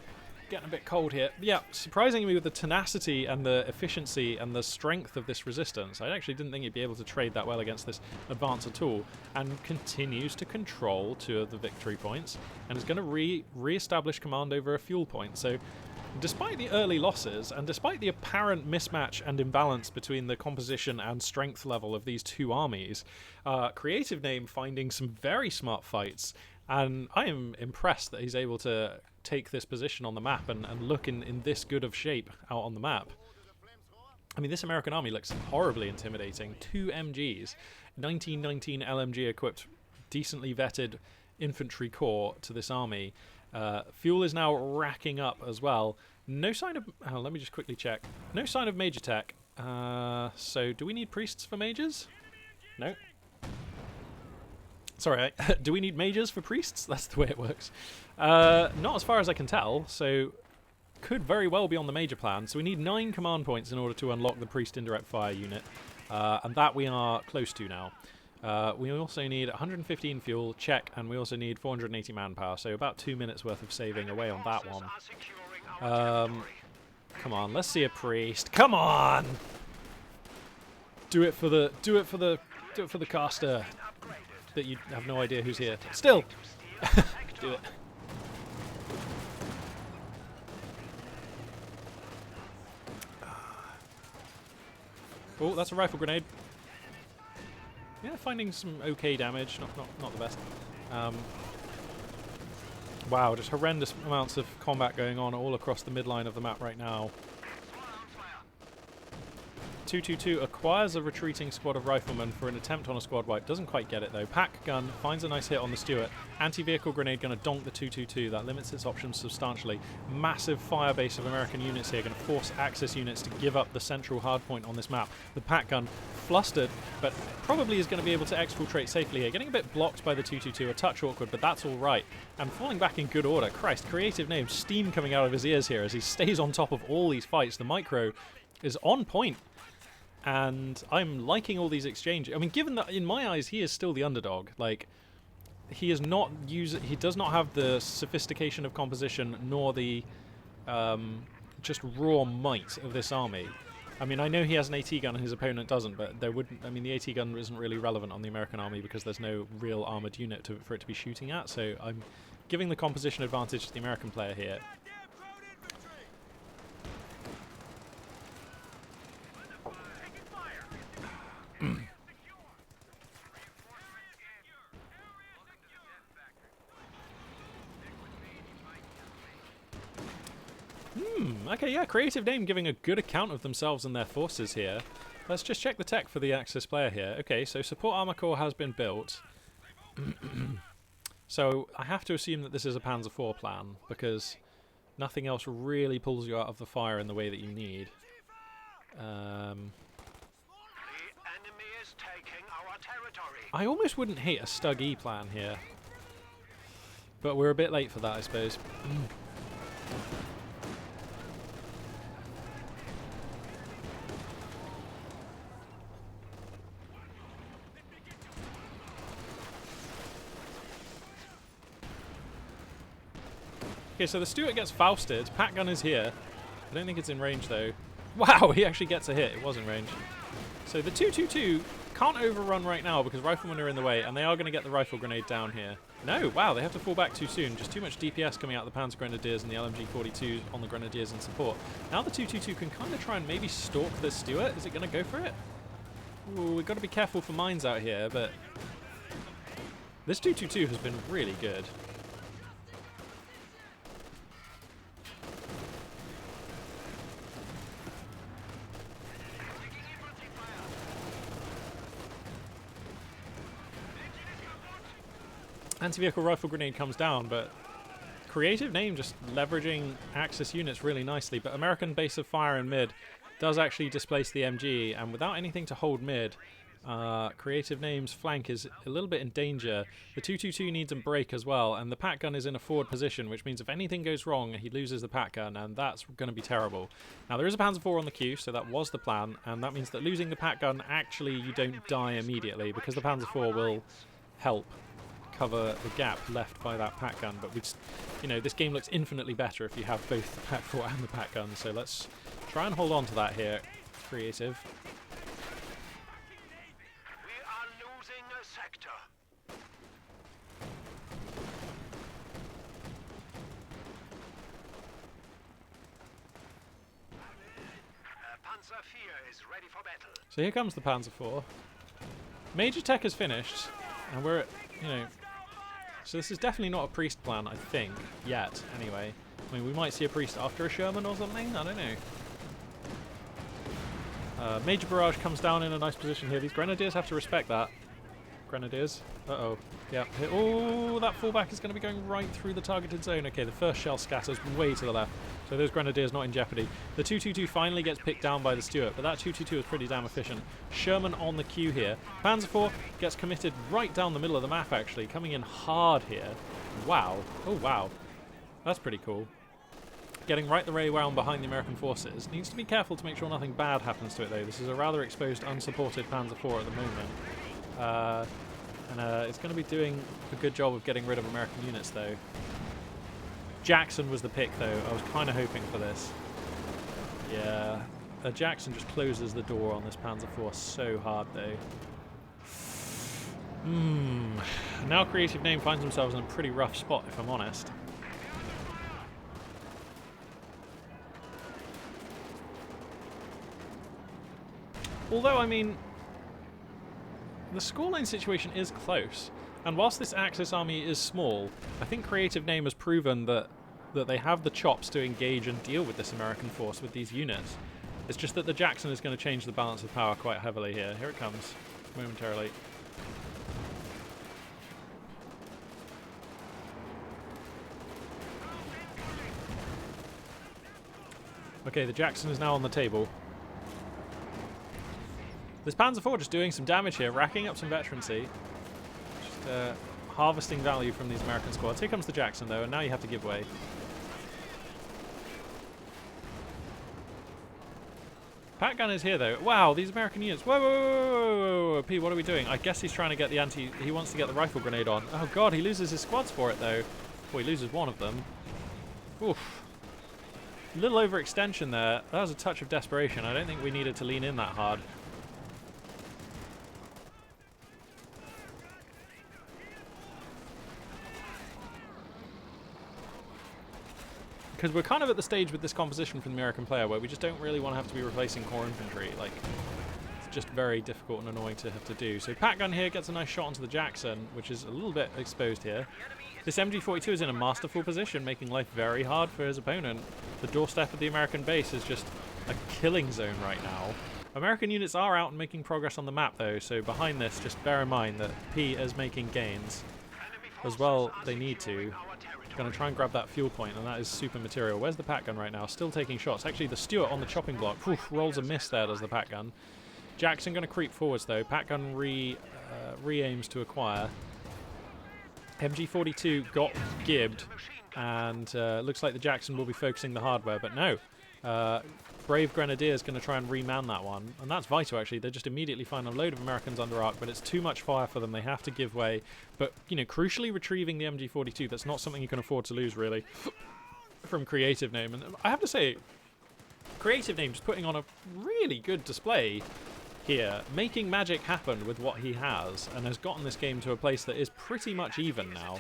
Getting a bit cold here. Yeah, surprising me with the tenacity and the efficiency and the strength of this resistance. I actually didn't think he'd be able to trade that well against this advance at all, and continues to control 2 of the victory points and is going to re-establish command over a fuel point. So despite the early losses and despite the apparent mismatch and imbalance between the composition and strength level of these 2 armies, Creative Name finding some very smart fights, and I am impressed that he's able to take this position on the map and look in this good of shape out on the map. I mean, this American army looks horribly intimidating. 2 MGs, 1919 LMG equipped, decently vetted infantry corps to this army. Fuel is now racking up as well. No sign of... let me just quickly check. No sign of major tech. So do we need priests for majors? No. Sorry, do we need majors for priests? That's the way it works. Not as far as I can tell, so could very well be on the major plan. So we need 9 command points in order to unlock the priest indirect fire unit, and that we are close to now. We also need 115 fuel, check, and we also need 480 manpower, so about 2 minutes worth of saving away on that one. Come on, let's see a priest. Come on! Do it for the caster. That you have no idea who's here. Still! Do it. Oh, that's a rifle grenade. Yeah, finding some okay damage. Not the best. Wow, just horrendous amounts of combat going on all across the midline of the map right now. 222 acquires a retreating squad of riflemen for an attempt on a squad wipe. Doesn't quite get it though. Pack gun finds a nice hit on the Stuart. Anti-vehicle grenade going to donk the 222. That limits its options substantially. Massive fire base of American units here, going to force Axis units to give up the central hardpoint on this map. The pack gun flustered, but probably is going to be able to exfiltrate safely here. Getting a bit blocked by the 222, a touch awkward, but that's all right. And falling back in good order. Christ, creative name. Steam coming out of his ears here as he stays on top of all these fights. The micro is on point. And I'm liking all these exchanges. I mean, given that in my eyes he is still the underdog, like he does not have the sophistication of composition nor the just raw might of this army. I mean, I know he has an AT gun and his opponent doesn't, but there wouldn't. I mean, the AT gun isn't really relevant on the American army because there's no real armored unit for it to be shooting at. So I'm giving the composition advantage to the American player here. Okay, yeah, creative name giving a good account of themselves and their forces here. Let's just check the tech for the Axis player here. Okay, so support armor core has been built. So I have to assume that this is a Panzer IV plan because nothing else really pulls you out of the fire in the way that you need. The enemy is taking our territory. I almost wouldn't hate a Stug E plan here. But we're a bit late for that, I suppose. Okay, so the Stuart gets Fausted. Pack gun is here. I don't think it's in range, though. Wow, he actually gets a hit. It was in range. So the 222 can't overrun right now because riflemen are in the way, and they are going to get the rifle grenade down here. No, wow, they have to fall back too soon. Just too much DPS coming out of the Panzer Grenadiers and the LMG-42 on the Grenadiers in support. Now the 222 can kind of try and maybe stalk the Stuart. Is it going to go for it? Ooh, we've got to be careful for mines out here, but this 222 has been really good. Anti-vehicle rifle grenade comes down, but creative name just leveraging Axis units really nicely. But American base of fire in mid does actually displace the MG, and without anything to hold mid, creative name's flank is a little bit in danger. The 222 needs a break as well, and the pack gun is in a forward position, which means if anything goes wrong, he loses the pack gun, and that's going to be terrible. Now there is a Panzer IV on the queue, so that was the plan, and that means that losing the pack gun, actually you don't die immediately, because the Panzer IV will help cover the gap left by that pack gun. But we just, you know, this game looks infinitely better if you have both the pack 4 and the pack gun, so let's try and hold on to that here. Creative. We are losing a sector. Panzer IV is ready for battle. So here comes the Panzer IV. Major tech is finished, and we're at, you know, so this is definitely not a priest plan, I think, yet, anyway. I mean, we might see a priest after a Sherman or something, I don't know. Major barrage comes down in a nice position here. These Grenadiers have to respect that. Grenadiers. Uh-oh. Yeah. Oh, that fallback is going to be going right through the targeted zone. Okay, the first shell scatters way to the left. So those Grenadiers not in jeopardy. The 222 finally gets picked down by the Stuart, but that 222 is pretty damn efficient. Sherman on the queue here. Panzer IV gets committed right down the middle of the map, actually, coming in hard here. Wow. Oh, wow. That's pretty cool. Getting right the way around behind the American forces. Needs to be careful to make sure nothing bad happens to it, though. This is a rather exposed, unsupported Panzer IV at the moment. It's going to be doing a good job of getting rid of American units, though. Jackson was the pick, though. I was kind of hoping for this. Yeah. Jackson just closes the door on this Panzer IV so hard, though. Now creative name finds themselves in a pretty rough spot, if I'm honest. Although, I mean, the scoreline situation is close, and whilst this Axis army is small, I think creative name has proven that they have the chops to engage and deal with this American force with these units. It's just that the Jackson is going to change the balance of power quite heavily here. Here it comes, momentarily. Okay, the Jackson is now on the table. This Panzer IV just doing some damage here, racking up some veterancy. Just harvesting value from these American squads. Here comes the Jackson, though, and now you have to give way. Pat gun is here, though. Wow, these American units. Whoa, whoa, whoa, whoa, whoa, whoa. P, what are we doing? I guess he's trying to get the he wants to get the rifle grenade on. Oh, God, he loses his squads for it, though. Oh, he loses one of them. Oof. A little overextension there. That was a touch of desperation. I don't think we needed to lean in that hard. Because we're kind of at the stage with this composition from the American player where we just don't really want to have to be replacing core infantry. Like, it's just very difficult and annoying to have to do. So Pat gun here gets a nice shot onto the Jackson, which is a little bit exposed here. This MG42 is in a masterful position, making life very hard for his opponent. The doorstep of the American base is just a killing zone right now. American units are out and making progress on the map, though, so behind this, just bear in mind that P is making gains. As well, they need to. Going to try and grab that fuel point, and that is super material. Where's the Pat gun right now? Still taking shots. Actually, the Stuart on the chopping block. Oof, rolls a miss there, does the Pat gun. Jackson going to creep forwards, though. Pat gun re-aims to acquire. MG42 got gibbed, and looks like the Jackson will be focusing the hardware, but no. Brave Grenadier is going to try and reman that one, and that's vital, actually. They just immediately find a load of Americans under arc, but it's too much fire for them. They have to give way. But, you know, crucially retrieving the MG42, that's not something you can afford to lose, really, from Creative Name. And I have to say, Creative Name just putting on a really good display here, making magic happen with what he has, and has gotten this game to a place that is pretty much even now.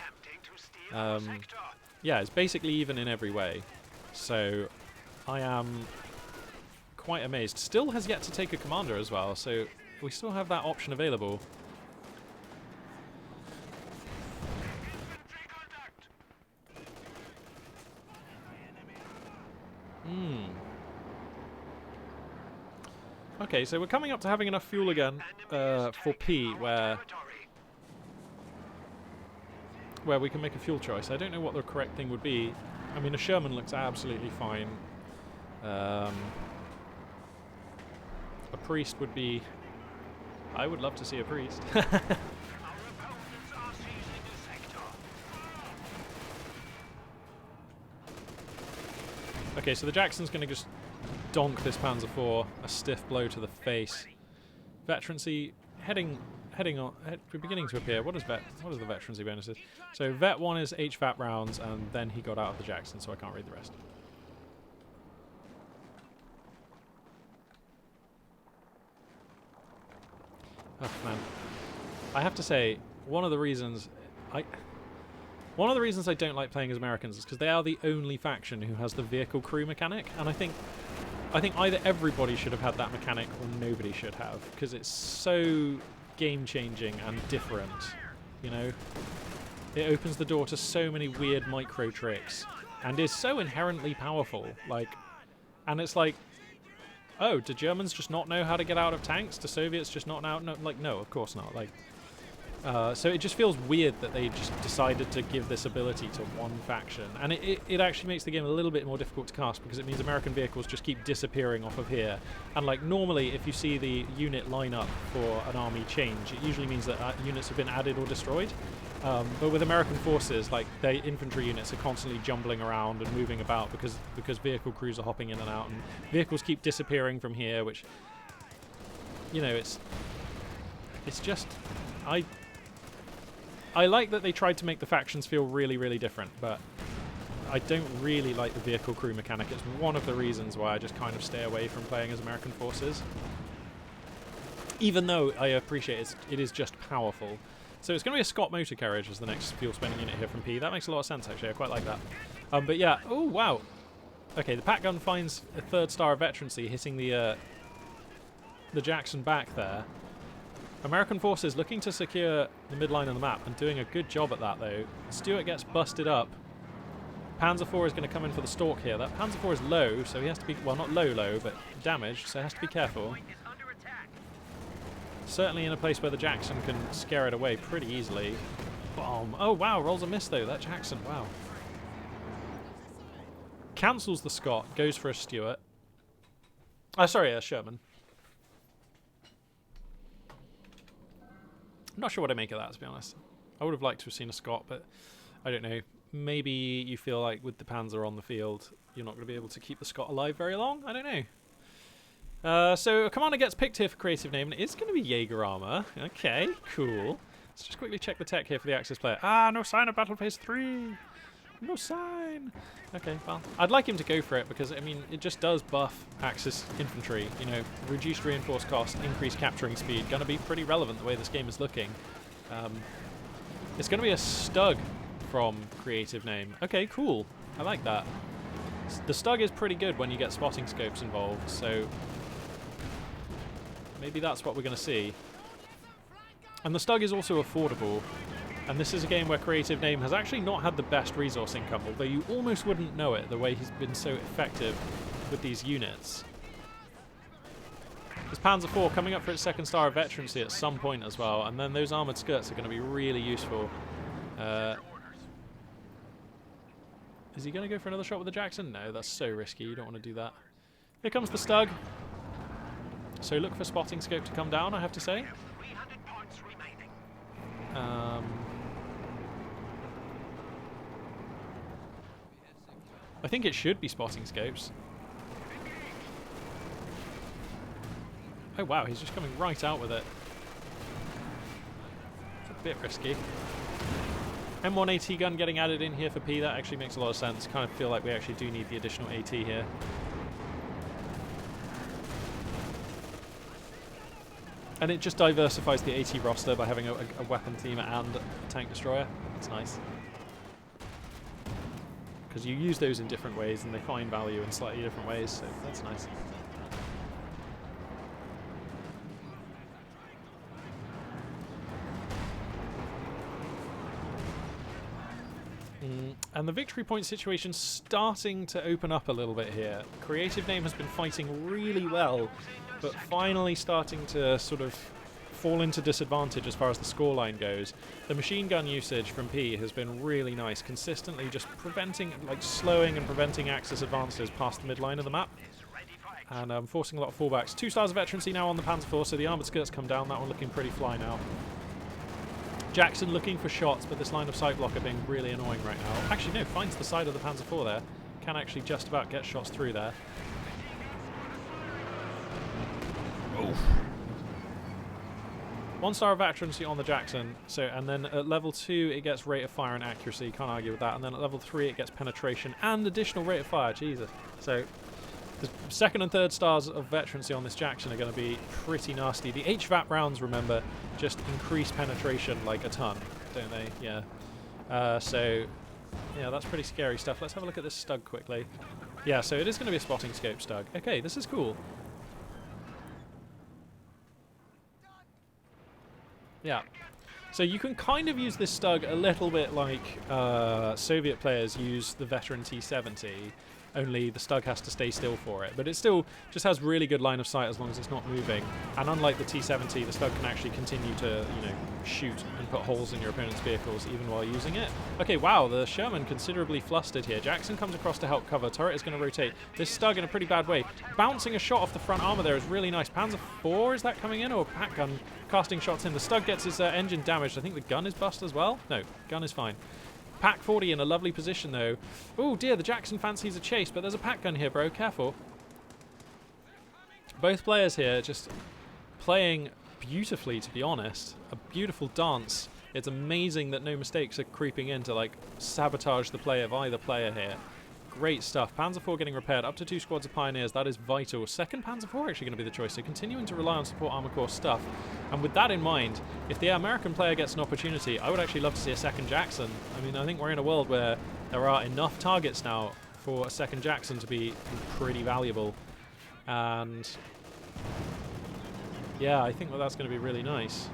Yeah, it's basically even in every way. So I am quite amazed. Still has yet to take a commander as well, so we still have that option available. Okay, so we're coming up to having enough fuel again for P, where we can make a fuel choice. I don't know what the correct thing would be. I mean, a Sherman looks absolutely fine. A priest would be... I would love to see a priest. Okay, so the Jackson's going to just donk this Panzer IV a stiff blow to the face. Veterancy beginning to appear. What is the veterancy bonuses? So Vet 1 is HVAP rounds, and then he got out of the Jackson, so I can't read the rest. Oh man, I have to say, one of the reasons I don't like playing as Americans is because they are the only faction who has the vehicle crew mechanic, and I think either everybody should have had that mechanic or nobody should have, because it's so game-changing and different, you know? It opens the door to so many weird micro tricks, and is so inherently powerful, like, and it's like, oh, do Germans just not know how to get out of tanks? Do Soviets just not know? No, like, no, of course not. Like, so it just feels weird that they just decided to give this ability to one faction. And it actually makes the game a little bit more difficult to cast, because it means American vehicles just keep disappearing off of here. And like normally, if you see the unit line up for an army change, it usually means that units have been added or destroyed. But with American forces, like, their infantry units are constantly jumbling around and moving about because vehicle crews are hopping in and out, and vehicles keep disappearing from here, which, you know, it's just... I like that they tried to make the factions feel really, really different, but I don't really like the vehicle crew mechanic. It's one of the reasons why I just kind of stay away from playing as American forces. Even though I appreciate it is just powerful. So it's going to be a Scott motor carriage as the next fuel spending unit here from P. That makes a lot of sense, actually. I quite like that. But yeah, oh wow. Okay, the Pat gun finds a 3rd star of veterancy, hitting the Jackson back there. American forces looking to secure the midline of the map and doing a good job at that, though. Stuart gets busted up. Panzer IV is going to come in for the stalk here. That Panzer IV is low, so he has to be, well, not low, but damaged, so he has to be careful. Certainly in a place where the Jackson can scare it away pretty easily. Bomb. Oh, wow, rolls a miss, though. That Jackson, wow. Cancels the Scott, goes for a Stuart. Sorry, a Sherman. I'm not sure what I make of that, to be honest. I would have liked to have seen a Scott, but I don't know. Maybe you feel like with the Panzer on the field, you're not going to be able to keep the Scott alive very long? I don't know. So a commander gets picked here for creative name, and it is going to be Jaeger armor. Okay, cool. Let's just quickly check the tech here for the Axis player. Ah, no sign of Battle Phase 3. No sign. Okay, well, I'd like him to go for it because, I mean, it just does buff Axis infantry. You know, reduced reinforced cost, increased capturing speed. Going to be pretty relevant the way this game is looking. It's going to be a Stug from creative name. Okay, cool. I like that. The Stug is pretty good when you get spotting scopes involved, so maybe that's what we're going to see. And the Stug is also affordable. And this is a game where creative name has actually not had the best resource income, although you almost wouldn't know it the way he's been so effective with these units. This Panzer IV coming up for its second star of veterancy at some point as well, and then those armoured skirts are going to be really useful. Is he going to go for another shot with the Jackson? No, that's so risky. You don't want to do that. Here comes the Stug. So look for spotting scope to come down, I have to say. I think it should be spotting scopes. Oh wow, he's just coming right out with it. It's a bit risky. M1 AT gun getting added in here for P, that actually makes a lot of sense. Kind of feel like we actually do need the additional AT here. And it just diversifies the AT roster by having a weapon team and a tank destroyer. That's nice. Because you use those in different ways and they find value in slightly different ways, so that's nice. And the victory point situation's starting to open up a little bit here. Creative Name has been fighting really well, but finally starting to sort of fall into disadvantage as far as the scoreline goes. The machine gun usage from P has been really nice, consistently just preventing, like slowing and preventing Axis advances past the midline of the map. And forcing a lot of fallbacks. 2 stars of veterancy now on the Panzer IV, so the armoured skirts come down. That one looking pretty fly now. Jackson looking for shots, but this line of sight blocker being really annoying right now. Actually, no, finds the side of the Panzer IV there. Can actually just about get shots through there. Oof. 1 star of veterancy on the Jackson, so and then at level 2 it gets rate of fire and accuracy, can't argue with that, and then at level 3 it gets penetration and additional rate of fire, Jesus. So the 2nd and 3rd stars of veterancy on this Jackson are going to be pretty nasty. The HVAP rounds, remember, just increase penetration like a ton, don't they? Yeah. So, yeah, that's pretty scary stuff. Let's have a look at this Stug quickly. Yeah, so it is going to be a spotting scope Stug. Okay, this is cool. Yeah. So you can kind of use this Stug a little bit like Soviet players use the veteran T-70, only the Stug has to stay still for it. But it still just has really good line of sight as long as it's not moving. And unlike the T-70, the Stug can actually continue to, you know, shoot and put holes in your opponent's vehicles even while using it. Okay, wow, the Sherman considerably flustered here. Jackson comes across to help cover. Turret is going to rotate. This Stug in a pretty bad way. Bouncing a shot off the front armor there is really nice. Panzer IV, is that coming in? Or Pack Gun casting shots in? The Stug gets his engine damaged. I think the gun is bust as well. No, gun is fine. Pack 40 in a lovely position though. Oh dear, the Jackson fancies a chase, but there's a pack gun here, bro. Careful. Both players here just playing beautifully, to be honest. A beautiful dance. It's amazing that no mistakes are creeping in to like sabotage the play of either player here. Great stuff. Panzer IV getting repaired. Up to 2 squads of Pioneers. That is vital. 2nd Panzer IV actually going to be the choice. So continuing to rely on support armor corps stuff. And with that in mind, if the American player gets an opportunity, I would actually love to see a 2nd Jackson. I mean, I think we're in a world where there are enough targets now for a 2nd Jackson to be pretty valuable. And yeah, I think that that's going to be really nice.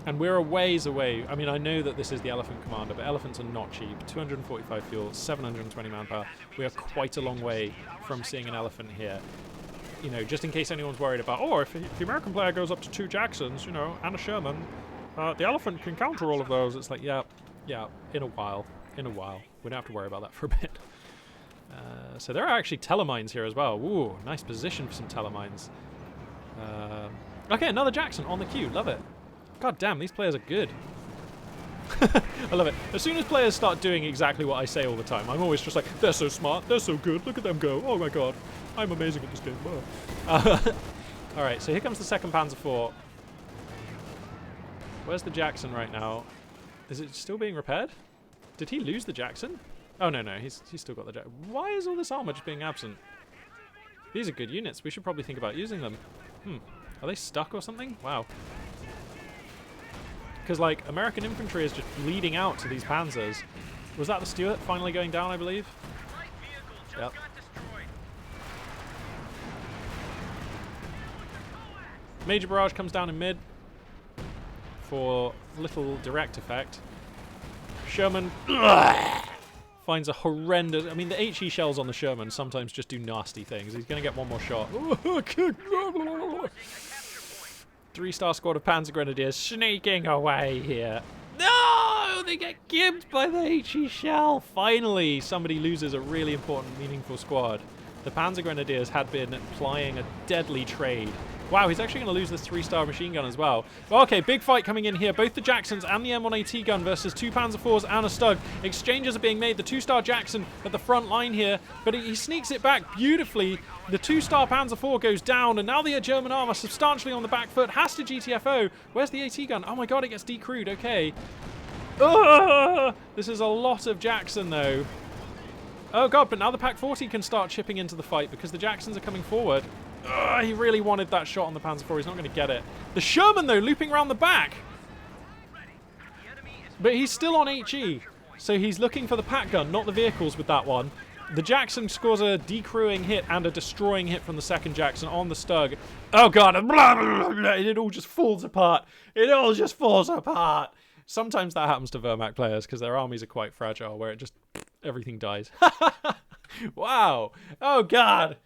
And we're a ways away. I mean, I know that this is the Elephant Commander, but elephants are not cheap. 245 fuel, 720 manpower. We are quite a long way from seeing an elephant here. You know, just in case anyone's worried about, oh, if the American player goes up to 2 Jacksons, you know, and a Sherman, the elephant can counter all of those. It's like, yeah, in a while. We don't have to worry about that for a bit. So there are actually telemines here as well. Ooh, nice position for some telemines. Okay, another Jackson on the queue. Love it. God damn, these players are good. I love it. As soon as players start doing exactly what I say all the time, I'm always just like, they're so smart, they're so good, look at them go. Oh my god, I'm amazing at this game. Alright, so here comes the 2nd Panzer IV. Where's the Jackson right now? Is it still being repaired? Did he lose the Jackson? Oh, no, he's still got the Jackson. Why is all this armor just being absent? These are good units. We should probably think about using them. Are they stuck or something? Wow. Because, like, American infantry is just bleeding out to these panzers. Was that the Stuart finally going down, I believe? Yep. Major barrage comes down in mid for little direct effect. Sherman finds a horrendous... I mean, the HE shells on the Sherman sometimes just do nasty things. He's going to get one more shot. 3-star squad of Panzer Grenadiers sneaking away here. No! They get gibbed by the HE shell. Finally, somebody loses a really important, meaningful squad. The Panzer Grenadiers had been plying a deadly trade. Wow, he's actually going to lose this 3-star machine gun as well. Okay, big fight coming in here. Both the Jacksons and the M1AT gun versus 2 Panzer IVs and a Stug. Exchanges are being made. The 2-star Jackson at the front line here, but he sneaks it back beautifully. The 2-star Panzer IV goes down, and now the German armor substantially on the back foot. Has to GTFO. Where's the AT gun? Oh my god, it gets decrewed. Okay. This is a lot of Jackson, though. Oh god, but now the Pak 40 can start chipping into the fight because the Jacksons are coming forward. He really wanted that shot on the Panzer IV. He's not going to get it. The Sherman, though, looping around the back. But he's still on HE. So he's looking for the Pak gun, not the vehicles with that one. The Jackson scores a decrewing hit and a destroying hit from the 2nd Jackson on the Stug. Oh, God. It all just falls apart. It all just falls apart. Sometimes that happens to Wehrmacht players because their armies are quite fragile, where it just... everything dies. Wow. Oh, God.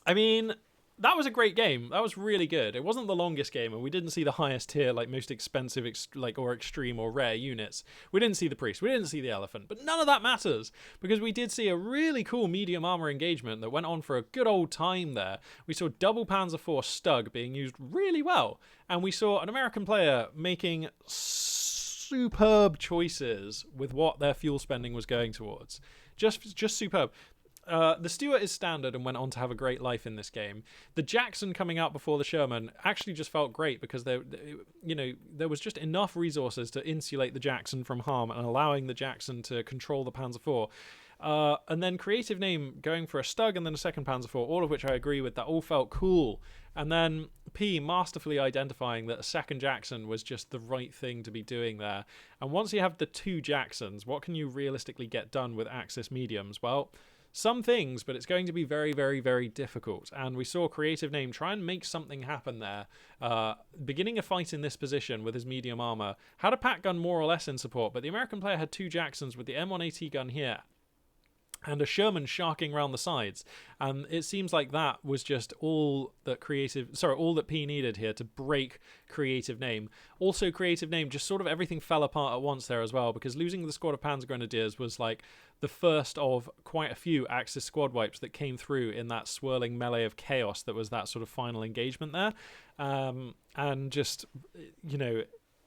I mean, that was a great game. That was really good. It wasn't the longest game, and we didn't see the highest tier, like most expensive, or extreme or rare units. We didn't see the Priest. We didn't see the Elephant. But none of that matters, because we did see a really cool medium armor engagement that went on for a good old time there. We saw double Panzer IV Stug being used really well, and we saw an American player making superb choices with what their fuel spending was going towards. Just superb. The Stuart is standard and went on to have a great life in this game. The Jackson coming out before the Sherman actually just felt great because there was just enough resources to insulate the Jackson from harm and allowing the Jackson to control the Panzer IV. And then creative name going for a Stug and then a 2nd Panzer IV, all of which I agree with. That all felt cool. And then P masterfully identifying that a 2nd Jackson was just the right thing to be doing there. And once you have the 2 Jacksons, what can you realistically get done with Axis mediums? Well, some things, but it's going to be very, very, very difficult. And we saw creative name try and make something happen there. Beginning a fight in this position with his medium armor. Had a Pak gun more or less in support, but the American player had 2 Jacksons with the M1AT gun here and a Sherman sharking around the sides. And it seems like that was just all that P needed here to break creative name. Also, creative name, just sort of everything fell apart at once there as well, because losing the squad of Panzer Grenadiers was like the first of quite a few Axis squad wipes that came through in that swirling melee of chaos that was that sort of final engagement there. And just,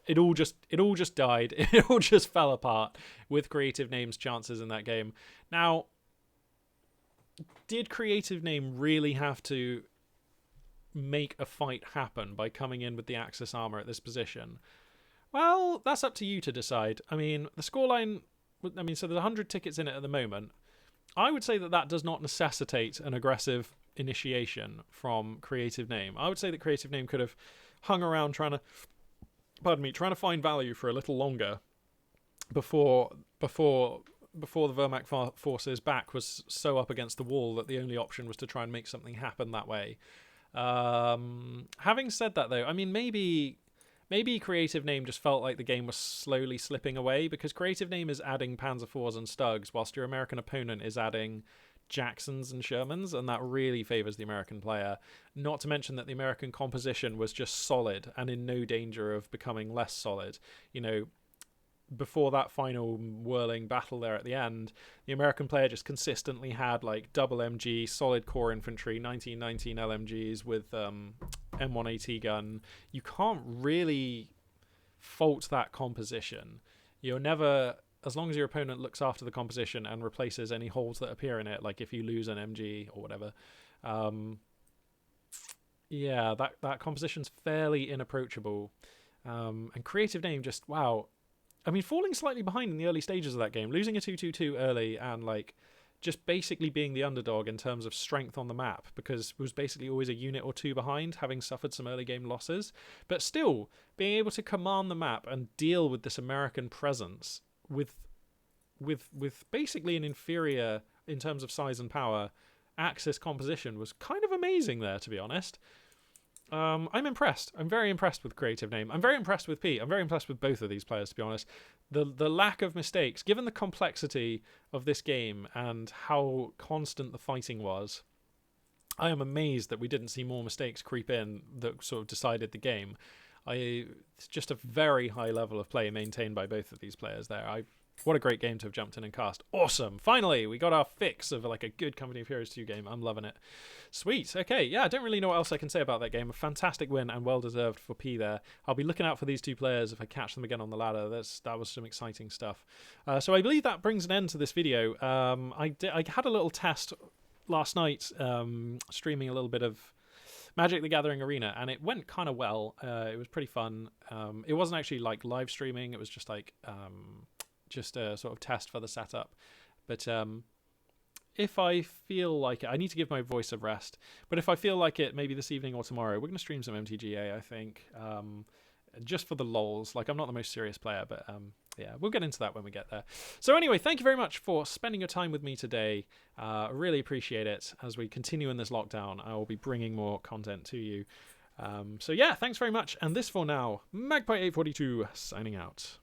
it all just died. It all just fell apart with creative name's chances in that game. Now, did creative name really have to make a fight happen by coming in with the Axis armor at this position? Well, that's up to you to decide. I mean, the scoreline, so there's 100 tickets in it at the moment. I would say that does not necessitate an aggressive initiation from creative name. I would say that creative name could have hung around trying to find value for a little longer before the Wehrmacht forces' back was so up against the wall that the only option was to try and make something happen that way. Having said that, though, I mean, maybe maybe Creative Name just felt like the game was slowly slipping away, because Creative Name is adding Panzer IVs and Stugs, whilst your American opponent is adding Jacksons and Shermans, and that really favors the American player. Not to mention that the American composition was just solid and in no danger of becoming less solid. You know, before that final whirling battle there at the end, the American player just consistently had like double MG, solid core infantry, 1919 LMGs with M1AT gun. You can't really fault that composition. You're never, as long as your opponent looks after the composition and replaces any holes that appear in it, like if you lose an MG or whatever, yeah, that composition's fairly inapproachable. And Creative Name just, wow. I mean, falling slightly behind in the early stages of that game, losing a 2-2-2 early, and like just basically being the underdog in terms of strength on the map, because it was basically always a unit or two behind, having suffered some early game losses, but still being able to command the map and deal with this American presence with basically an inferior, in terms of size and power, Axis composition was kind of amazing there, to be honest. I'm impressed. I'm very impressed with Creative Name. I'm very impressed with Pete. I'm very impressed with both of these players, to be honest. The lack of mistakes, given the complexity of this game and how constant the fighting was, I am amazed that we didn't see more mistakes creep in that sort of decided the game. It's just a very high level of play maintained by both of these players there. What a great game to have jumped in and cast. Awesome. Finally, we got our fix of like a good Company of Heroes 2 game. I'm loving it. Sweet. Okay, yeah, I don't really know what else I can say about that game. A fantastic win and well-deserved for P there. I'll be looking out for these two players if I catch them again on the ladder. That was some exciting stuff. So I believe that brings an end to this video. I had a little test last night, streaming a little bit of Magic the Gathering Arena, and it went kind of well. It was pretty fun. It wasn't actually like live streaming. It was just like just a sort of test for the setup. But if I feel like it, I need to give my voice a rest. But if I feel like it, maybe this evening or tomorrow, we're going to stream some MTGA, I think. Just for the lols. Like, I'm not the most serious player, but yeah, we'll get into that when we get there. So anyway, thank you very much for spending your time with me today. Really appreciate it. As we continue in this lockdown, I will be bringing more content to you. So yeah, thanks very much. And this for now, Magpie842 signing out.